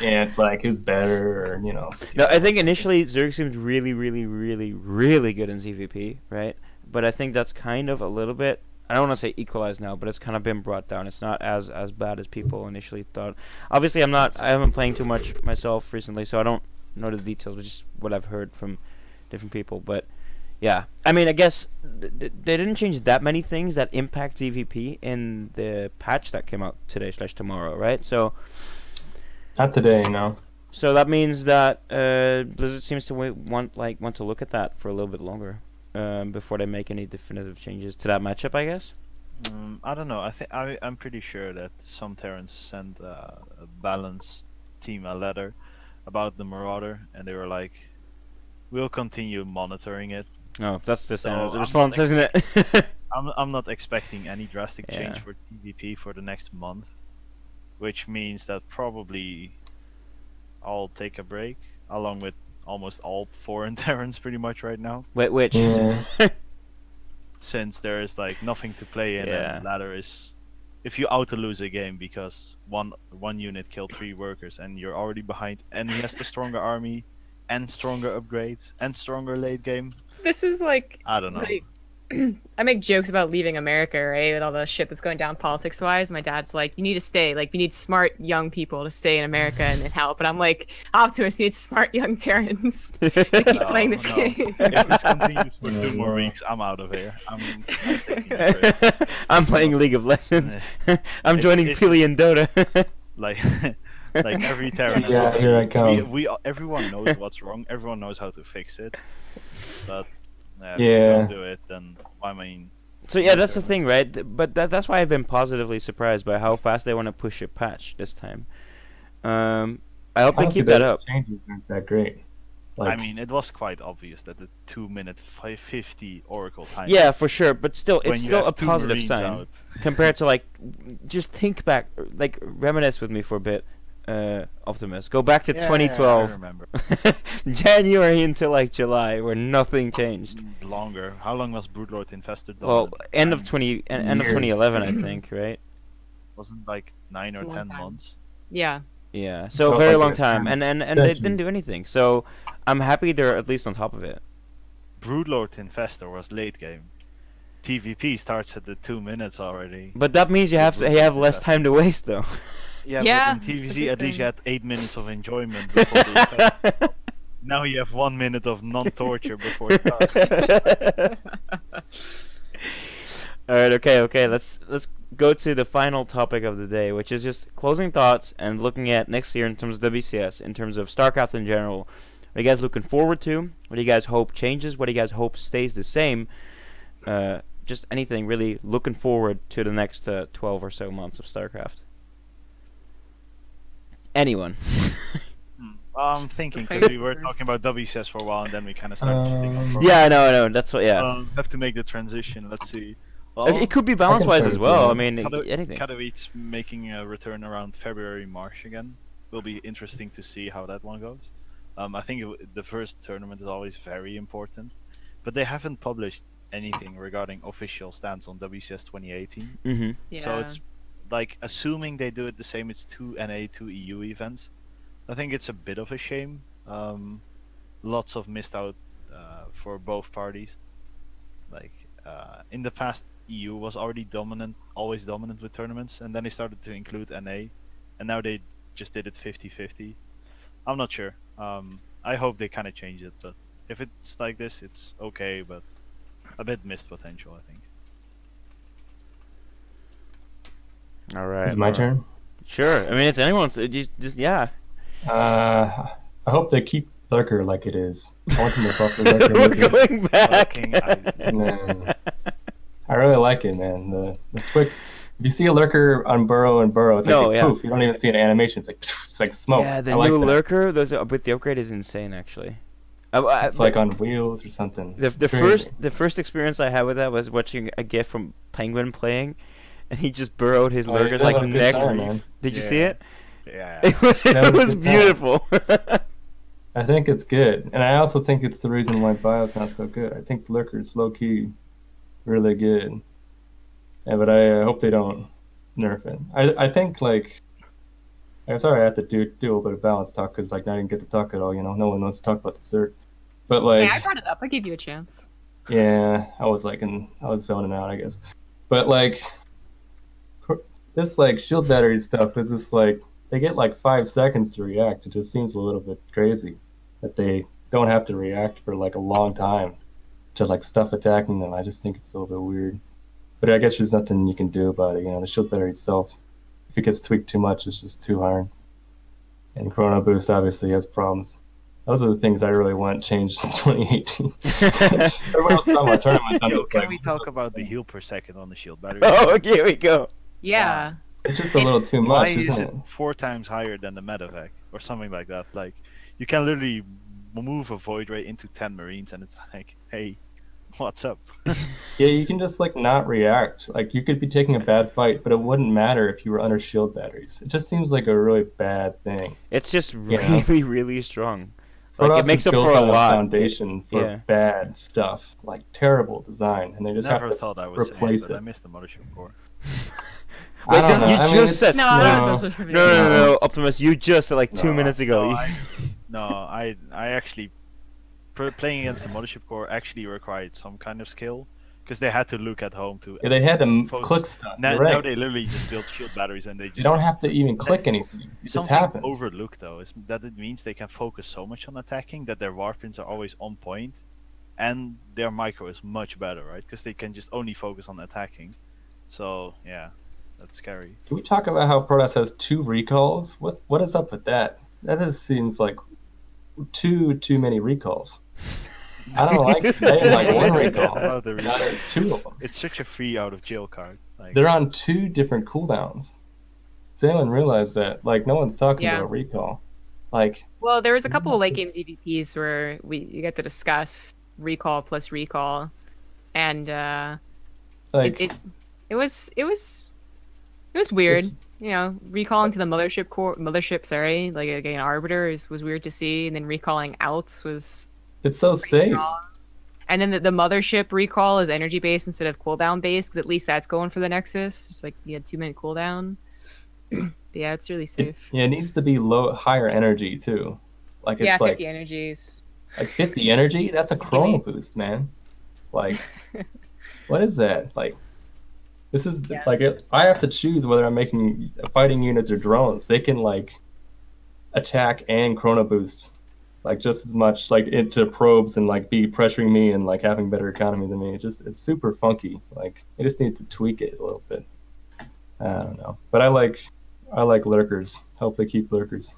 Yeah, it's like who's better, or, you know. No, I think initially Zerg seemed really, really, really, really good in ZVP, right? But I think that's kind of a little bit, I don't want to say equalized now, but it's kind of been brought down. It's not as bad as people initially thought. Obviously, I haven't been playing too much myself recently, so I don't know the details, which is what I've heard from different people. But yeah, I mean, I guess they didn't change that many things that impact ZVP in the patch that came out today/tomorrow, right? So not today, no. So that means that Blizzard seems to want to look at that for a little bit longer. Before they make any definitive changes to that matchup, I guess. I don't know. I'm pretty sure that some Terrans sent a balance team a letter about the Marauder, and they were like, "We'll continue monitoring it." Oh, that's the standard response, isn't it? I'm not expecting any drastic change for TVP for the next month, which means that probably I'll take a break along with almost all foreign Terrans pretty much right now. Wait, which? Yeah. Since there is like nothing to play in, and ladder is, if you auto lose a game because one unit killed 3 workers and you're already behind, and he has the stronger army and stronger upgrades and stronger late game. This is like, I don't know. Like, I make jokes about leaving America, right? With all the shit that's going down politics-wise. My dad's like, you need to stay. Like, we need smart young people to stay in America and help. And I'm like, Optimus needs smart young Terrans to keep playing this game. If this continues for 2 more weeks, I'm out of here. I'm playing League of Legends. I'm joining Pili and Dota. like every Terran. Yeah, here I come. Everyone knows what's wrong. Everyone knows how to fix it. But if you don't do it, then So yeah, that's the thing, right? But that's why I've been positively surprised by how fast they want to push a patch this time. I hope they Honestly, keep that those up. changes aren't that great. Like, I mean, it was quite obvious that the 2-minute 50 Oracle time. Yeah, for sure, but still, when it's you still have a two positive Marines sign out. compared to like, just think back, like reminisce with me for a bit, Optimus. Go back to Yeah, 2012, I remember. January until like July, where nothing changed. Longer. How long was Broodlord Infested? Well, end of time? end of Years. 2011, I think, right? Wasn't like 9 or Long 10 time. months. Yeah. Yeah, so Felt very like long a time, time and they extension. didn't do anything. So I'm happy they're at least on top of it. Broodlord Infestor was late game. TVP starts at the 2 minutes already. But that means you have less time to waste, though. Yeah, Yeah, but in that's TVC the at good least you thing. had 8 minutes of enjoyment before the effect. Now you have 1 minute of non-torture before it starts. All right, okay. Let's go to the final topic of the day, which is just closing thoughts and looking at next year in terms of WCS, in terms of StarCraft in general. What are you guys looking forward to? What do you guys hope changes? What do you guys hope stays the same? Just anything really looking forward to the next 12 or so months of StarCraft. Anyone? I'm thinking because we were talking about WCS for a while and then we kind of started shifting on. Yeah, I know. That's what. Yeah. Have to make the transition. Let's see. It could be balance-wise start as well. I with mean, anything. Katowice making a return around February, March again. Will be interesting to see how that one goes. I think the first tournament is always very important, but they haven't published anything regarding official stance on WCS 2018. Mm-hmm. Yeah. So it's like assuming they do it the same. It's 2 NA, 2 EU events. I think it's a bit of a shame. Lots of missed out for both parties. Like in the past, EU was already dominant, always dominant with tournaments, and then they started to include NA, and now they just did it 50-50. I'm not sure. I hope they kind of change it, but if it's like this, it's okay, but a bit missed potential, I think. All right. Is it my turn? Sure. I mean, it's anyone's. Just yeah. I hope they keep Lurker like it is. I want them to buff the Lurker. We're with it. going back. Fucking Isaac. No. I really like it, man. The quick. If you see a Lurker on burrow and burrow, it's like poof. You don't even see an animation. It's like smoke. Yeah, the I like new that. Lurker, with the upgrade is insane, actually. It's like on wheels or something. The It's crazy. first experience I had with that was watching a GIF from Penguin playing, and he just burrowed his Lurkers yeah, like what a good next. sign, man. Did you see it? Yeah. It That was was a good sign. beautiful. I think it's good, and I also think it's the reason why Bio's not so good. I think Lurker's low key, really good. Yeah, but I hope they don't nerf it. I think like. I'm sorry I have to do a little bit of balance talk because like I didn't get to talk at all. You know, no one wants to talk about the cert. But like, Hey, I brought it up. I gave you a chance. yeah, I was zoning out, I guess. But like, this like shield battery stuff is just like they get like 5 seconds to react. It just seems a little bit crazy that they don't have to react for like a long time to like stuff attacking them. I just think it's a little bit weird. But I guess there's nothing you can do about it. You know, the shield battery itself, if it gets tweaked too much, it's just too hard. And Chrono Boost obviously has problems. Those are the things I really want changed in 2018. Everyone else talking about tournaments. I'm Yo, just can like, we talk about the heal per second on the shield battery? Oh, okay, here we go. Yeah. it's just a little too Why much, is isn't it 4 times higher than the medevac or something like that? Like, you can literally move a void ray into 10 Marines, and it's like, hey, what's up? Yeah, you can just like not react. Like you could be taking a bad fight, but it wouldn't matter if you were under shield batteries. It just seems like a really bad thing. It's just Yeah. really, really strong. For Like us, it makes it's up built for a on lot. foundation for Yeah. bad stuff, like terrible design, and they just Never have to thought I would say replace it, but it. I missed the mothership core. Wait, I don't know. you I mean, just it's- said No, none of this was for me. No, Optimus, you just said like 2 No. minutes ago. I actually playing against the mothership core actually required some kind of skill because they had to look at home to. Yeah, they had to Focus. click stuff. Now, You're right. now they literally just build shield batteries and they just. You don't have to even click anything. It just Something happens. overlooked though is that it means they can focus so much on attacking that their warpins are always on point, and their micro is much better, right? Because they can just only focus on attacking. So yeah, that's scary. Can we talk about how Protoss has 2 recalls? What is up with that? That just seems like too many recalls. I don't like staying like one recall. About the Now there's recalls. 2 of them. It's such a free out of jail card. Like, They're on 2 different cooldowns. Does anyone realize that? Like, no one's talking Yeah. about recall. Like, Well, there was a couple of late game EVPs where you get to discuss recall plus recall, and like it was weird. It's- You know, recalling to the mothership, sorry, like again, Arbiter was weird to see, and then recalling outs was. it's so safe. And then the mothership recall is energy based instead of cooldown based, because at least that's going for the Nexus. It's like you had 2-minute cooldown. But yeah, it's really safe. It needs to be higher energy too. Like it's Yeah, like 50 energies. 50 energy. That's a chrono boost, man. Like, what is that? Like, this is Yeah. like I have to choose whether I'm making fighting units or drones. They can like attack and chrono boost like just as much like into probes and like be pressuring me and like having better economy than me. It's super funky. Like I just need to tweak it a little bit. I don't know, but I like lurkers. Hope they keep lurkers.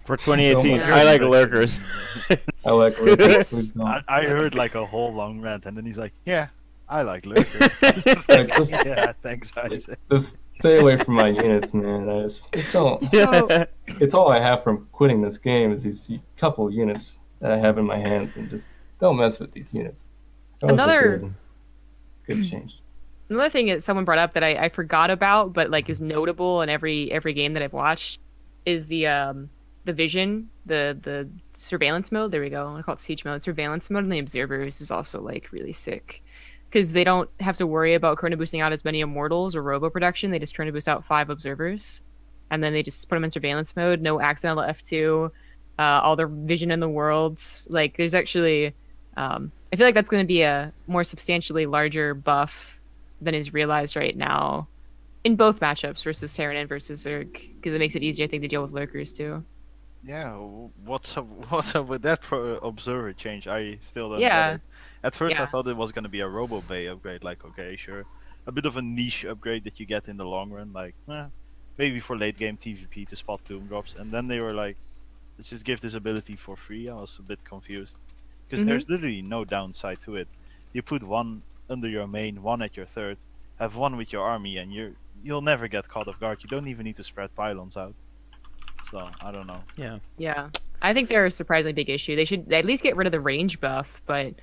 For 2018, So I like lurkers. I like lurkers. Please don't. I heard like a whole long rant, and then he's like, "Yeah, I like lurkers." Like, just, Yeah, thanks, Isaac. just stay away from my units, man. I just don't. So, It's all I have from quitting this game is these couple units that I have in my hands, and just don't mess with these units. That was a Another- good change. another thing that someone brought up that I forgot about, but like is notable in every game that I've watched, is the vision, the surveillance mode. There we go. I call it siege mode. Surveillance mode, and the observers is also like really sick, because they don't have to worry about chrono boosting out as many immortals or robo production. They just chrono boost out 5 observers, and then they just put them in surveillance mode. No accidental F2. All the vision in the worlds. Like there's actually, I feel like that's going to be a more substantially larger buff than is realized right now in both matchups versus Terran and versus Zerg, because it makes it easier, I think, to deal with lurkers too. Yeah, what's up with that observer change? I still don't Yeah. get it. At first, I Yeah. thought it was gonna be a Robo Bay upgrade. Like, okay, sure, a bit of a niche upgrade that you get in the long run. Like, maybe for late game TVP to spot tomb drops. And then they were like, let's just give this ability for free. I was a bit confused because Mhm. there's literally no downside to it. You put one under your main, one at your third, have one with your army, and you'll never get caught off guard. You don't even need to spread pylons out. So I don't know. Yeah, I think they're a surprisingly big issue. They should at least get rid of the range buff, but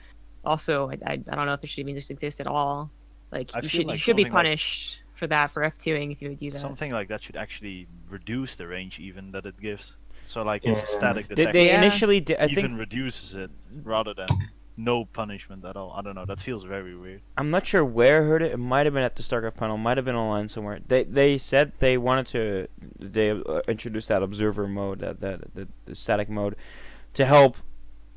also I don't know if it should even just exist at all. Like I you feel should like be something like- punished for that, for F2ing, if you would do that. Something like that should actually reduce the range even that it gives. So like it's a Yeah. static They, detector. they Yeah. initially did. I even think reduces it rather than no punishment at all. I don't know. That feels very weird. I'm not sure where I heard it. It might have been at the StarCraft panel. Might have been online somewhere. They said they wanted to. They introduced that observer mode, the static mode, to help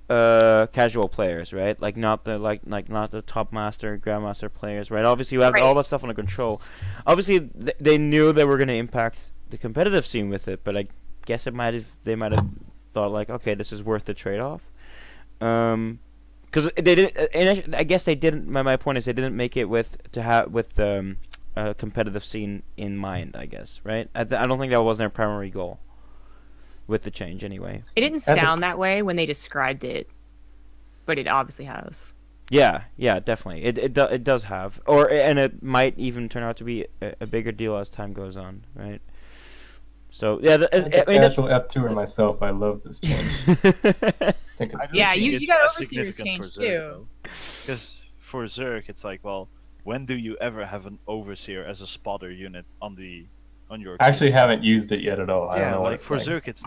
casual players, right? Like not the not the top master, grandmaster players, right? Obviously, you have Right. all that stuff under control. Obviously, they knew they were going to impact the competitive scene with it, but I guess they might have thought like, okay, this is worth the trade-off. Because they didn't. I guess they didn't. My point is they didn't make it with a competitive scene in mind. I guess, right? I don't think that was their primary goal with the change, anyway. It didn't As a- sound that way when they described it, but it obviously has. Yeah, definitely. It does have, and it might even turn out to be a bigger deal as time goes on, right? So yeah, As a casual F2er myself, I love this change. I think it's Yeah, think you it's got as overseer significant change, for Zerg, too. though. Because for Zerg, it's like, well, when do you ever have an overseer as a spotter unit on your? I actually haven't used it yet at all. I don't Yeah, know what like it's for like. Zerg, it's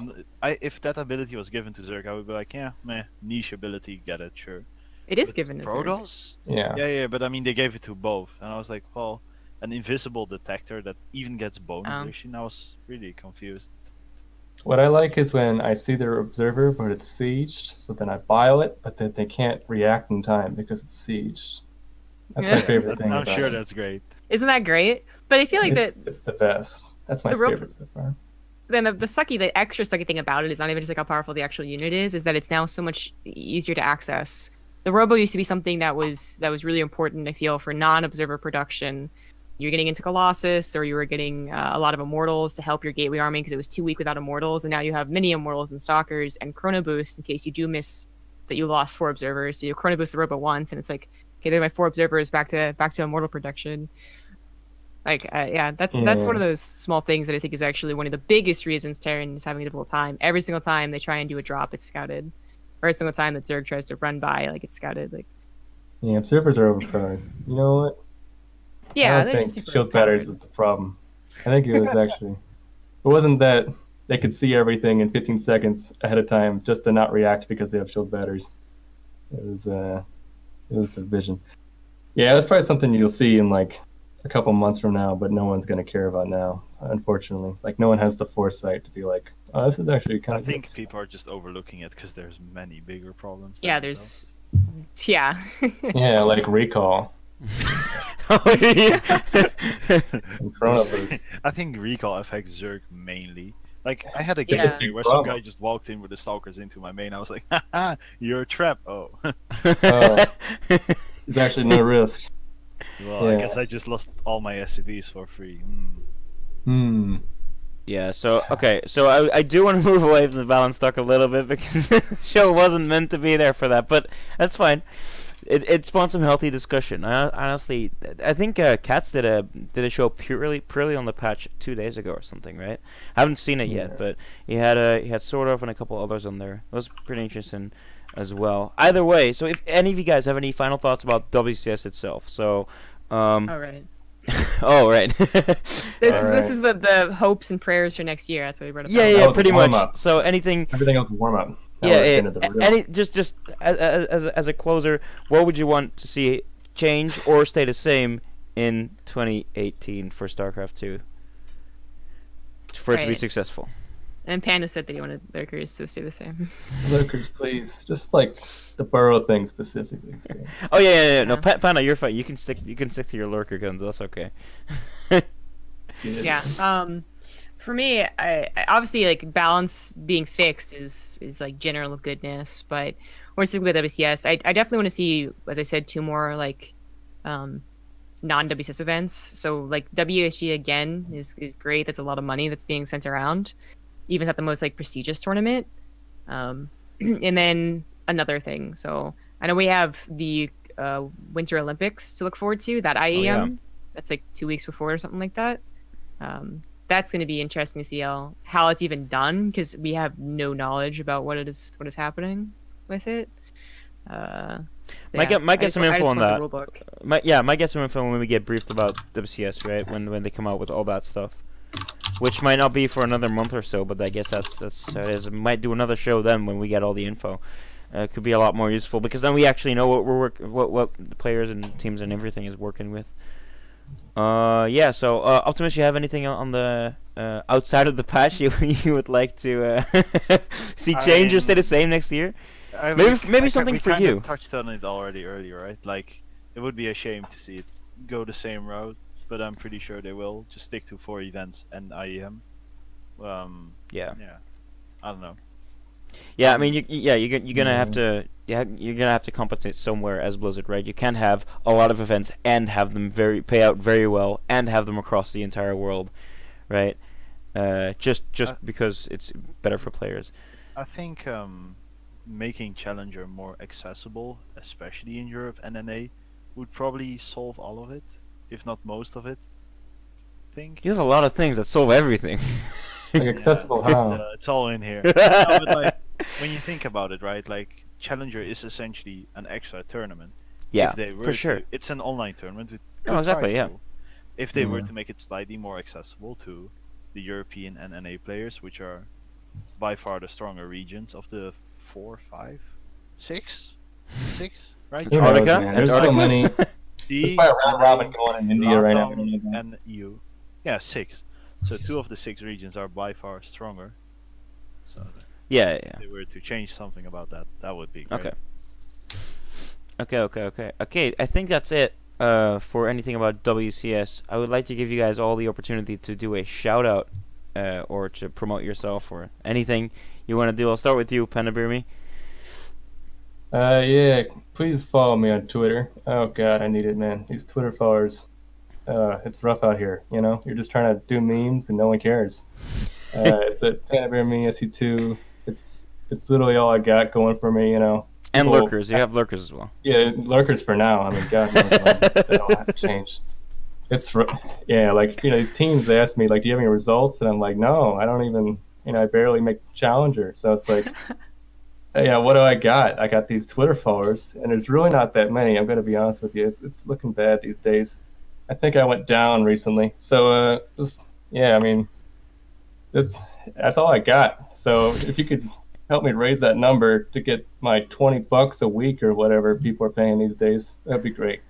if that ability was given to Zerg, I would be like, yeah, meh, niche ability, get it, sure. It is But given to Zerg. Protoss? Yeah. Yeah, but I mean, they gave it to both, and I was like, well, an invisible detector that even gets bone Oh. aggression. I was really confused. What I like is when I see their observer, but it's sieged, so then I bile it, but then they can't react in time because it's sieged. That's my Yeah. favorite thing I'm about sure it. that's great. Isn't that great? But I feel like It's the best. That's my the real- favorite so far. then the extra sucky thing about it is not even just like how powerful the actual unit is that it's now so much easier to access. The robo used to be something that was really important, I feel, for non-observer production. You're getting into Colossus, or you were getting a lot of Immortals to help your Gateway army because it was too weak without Immortals, and now you have mini Immortals and Stalkers and Chrono Boost in case you do miss that you lost 4 observers. So you chrono boost the robot once, and it's like, okay, they're my 4 observers back to immortal production. Like, yeah, that's one of those small things that I think is actually one of the biggest reasons Terran is having a difficult time. Every single time they try and do a drop, it's scouted. Every single time that Zerg tries to run by, like, it's scouted. Like, yeah, observers are overpowered. You know what? yeah, I they're don't just think super shield batteries overpowered. was the problem. I think it was actually. It wasn't that they could see everything in 15 seconds ahead of time just to not react because they have shield batteries. It was the vision. Yeah, that's probably something you'll see in like a couple months from now, but no one's going to care about now, unfortunately. Like, no one has the foresight to be like, oh, this is actually kind I of think people are just overlooking it because there's many bigger problems. Yeah, than it, there's, yeah. Yeah, like recall Oh, yeah. and Chrono Boost. I think recall affects Zerg mainly. Like, I had a game Yeah. where some guy just walked in with the stalkers into my main. I was like, haha, you're a trap. Oh. Oh. There's actually no risk. Well, I Yeah. guess I just lost all my SCVs for free. Yeah, so, okay, so I do want to move away from the balance talk a little bit because the show wasn't meant to be there for that, but that's fine. It spawned some healthy discussion. Honestly, I think Katz did a show purely on the patch 2 days ago or something, right? I haven't seen it yet, but he had sort of and a couple others on there. It was pretty interesting as well. Either way, so if any of you guys have any final thoughts about WCS itself, so All right. oh right. This is the hopes and prayers for next year. That's what we brought up. Yeah, That yeah, was a pretty much. warm-up. So anything. Everything else is warm up. Yeah, any just as a closer, what would you want to see change or stay the same in 2018 for StarCraft 2 for it to be Right. successful? And Panda said that he wanted lurkers to stay the same. Lurkers, please. Just like the burrow thing specifically. Oh yeah. No, Yeah. Panda, you're fine. You can stick to your lurker guns. That's okay. Yeah. For me, I obviously, like, balance being fixed is like general goodness, but more specifically with WCS, I definitely want to see, as I said, 2 more like non-WCS events. So like WSG again is great. That's a lot of money that's being sent around, even at the most like prestigious tournament. And then another thing. So I know we have the Winter Olympics to look forward to. That IEM, yeah. that's like 2 weeks before or something like that. That's going to be interesting to see how it's even done, because we have no knowledge about what is happening with it. Might get some info on that. Rulebook. Might get some info when we get briefed about WCS, right? When they come out with all that stuff, which might not be for another month or so, but I guess that's how it is. Might do another show then when we get all the info. It could be a lot more useful because then we actually know what the players and teams and everything is working with. Yeah. So Optimus, you have anything on the outside of the patch you would like to see change or stay the same next year? Maybe something for you. We touched on it already earlier, right? Like, it would be a shame to see it go the same route, but I'm pretty sure they will just stick to 4 events and IEM. Yeah. I don't know. Yeah, I mean, you're gonna have to compensate somewhere as Blizzard, right? You can't have a lot of events and have them pay out very well and have them across the entire world, right? Just because it's better for players. I think making Challenger more accessible, especially in Europe and NA, would probably solve all of it, if not most of it. I think. You have a lot of things that solve everything. Like accessible how? It's all in here. No, but like, when you think about it, right? Like, Challenger is essentially an extra tournament. Yeah, If they were for sure. to, it's an online tournament with No, good exactly, prize yeah. pool. If they were Yeah. to make it slightly more accessible to the European and NA players, which are by far the stronger regions of the 4, 5, 6, right? Who knows, Antarctica? man? There's so Antarctica? many. D, There's probably a round robin going in India right now. LATAM, and EU. Yeah, 6. So 2 of the 6 regions are by far stronger. So Yeah. if they were to change something about that, that would be great. Okay. I think that's it for anything about WCS. I would like to give you guys all the opportunity to do a shout out or to promote yourself or anything you want to do. I'll start with you, PANDABEARME. Yeah, please follow me on Twitter. Oh god, I need it, man. These Twitter followers, it's rough out here. You know, you're just trying to do memes and no one cares. It's at PANDABEARME SE2. It's literally all I got going for me. You know, And people- lurkers. You have lurkers as well. Yeah, lurkers for now. I mean, God knows when that'll have to change. Yeah, like, these teams, they ask me, like, do you have any results? And I'm like, no, I don't even, I barely make Challenger. So it's like, yeah, what do I got? I got these Twitter followers, and there's really not that many. I'm going to be honest with you. It's looking bad these days. I think I went down recently. So, yeah, I mean, that's all I got. So if you could help me raise that number to get my $20 a week or whatever people are paying these days, that'd be great.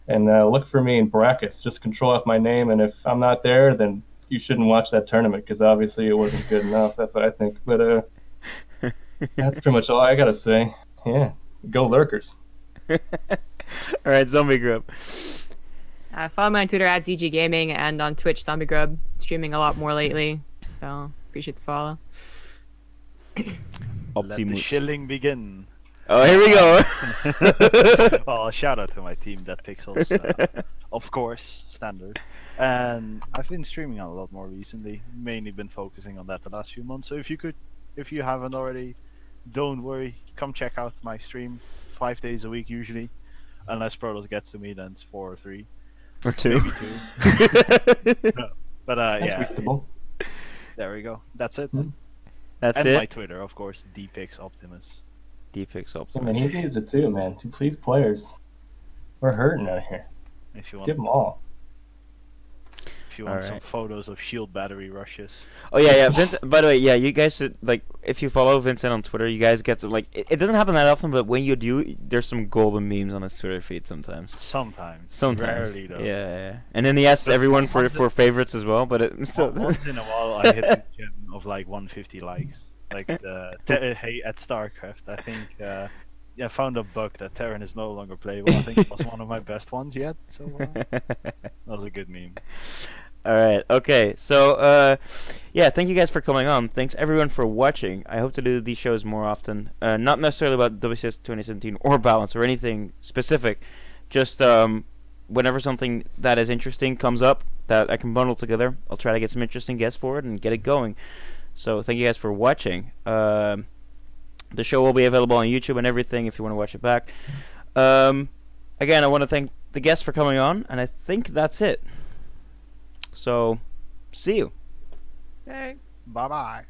And look for me in brackets. Just control off my name, and if I'm not there, then you shouldn't watch that tournament because obviously it wasn't good enough. That's what I think. But that's pretty much all I gotta say. Yeah, go lurkers. All right, Zombie Grub. Follow me on Twitter at ZG Gaming and on Twitch ZOMBIEGRUB. Streaming a lot more lately, so appreciate the follow. Let the Optimus. shilling begin. Oh, here we go. Well, shout out to my team, Dead Pixels. Of course, standard. And I've been streaming a lot more recently. Mainly been focusing on that the last few months. So if you haven't already, don't worry. Come check out my stream 5 days a week usually. Unless Protoss gets to me, then it's 4 or 3. Or 2. Maybe 2. No. But That's yeah, reasonable. there we go. That's it. That's And it. my Twitter, of course, DPixOptimus. D-Pix I Optimus. mean, he needs it too, man. Please, players. We're hurting out here. If you want, Give them all. if you want some Alright. photos of shield battery rushes. Oh yeah, Vincent. By the way, yeah, you guys should, like, if you follow Vincent on Twitter, you guys get to, like, it doesn't happen that often, but when you do, there's some golden memes on his Twitter feed sometimes. Sometimes. Sometimes. Rarely though. Yeah. And then he asks But everyone for once favorites as well, but it still. Once in a while, I hit the gem of like 150 likes. Like hey at StarCraft, I think. I found a bug that Terran is no longer playable. I think it was one of my best ones yet. So that was a good meme. All right. Okay. So, yeah. Thank you guys for coming on. Thanks everyone for watching. I hope to do these shows more often. Not necessarily about WCS 2017 or balance or anything specific. Just whenever something that is interesting comes up that I can bundle together, I'll try to get some interesting guests for it and get it going. So thank you guys for watching. The show will be available on YouTube and everything if you want to watch it back. Again, I want to thank the guests for coming on, and I think that's it. So, see you. Hey. Bye bye.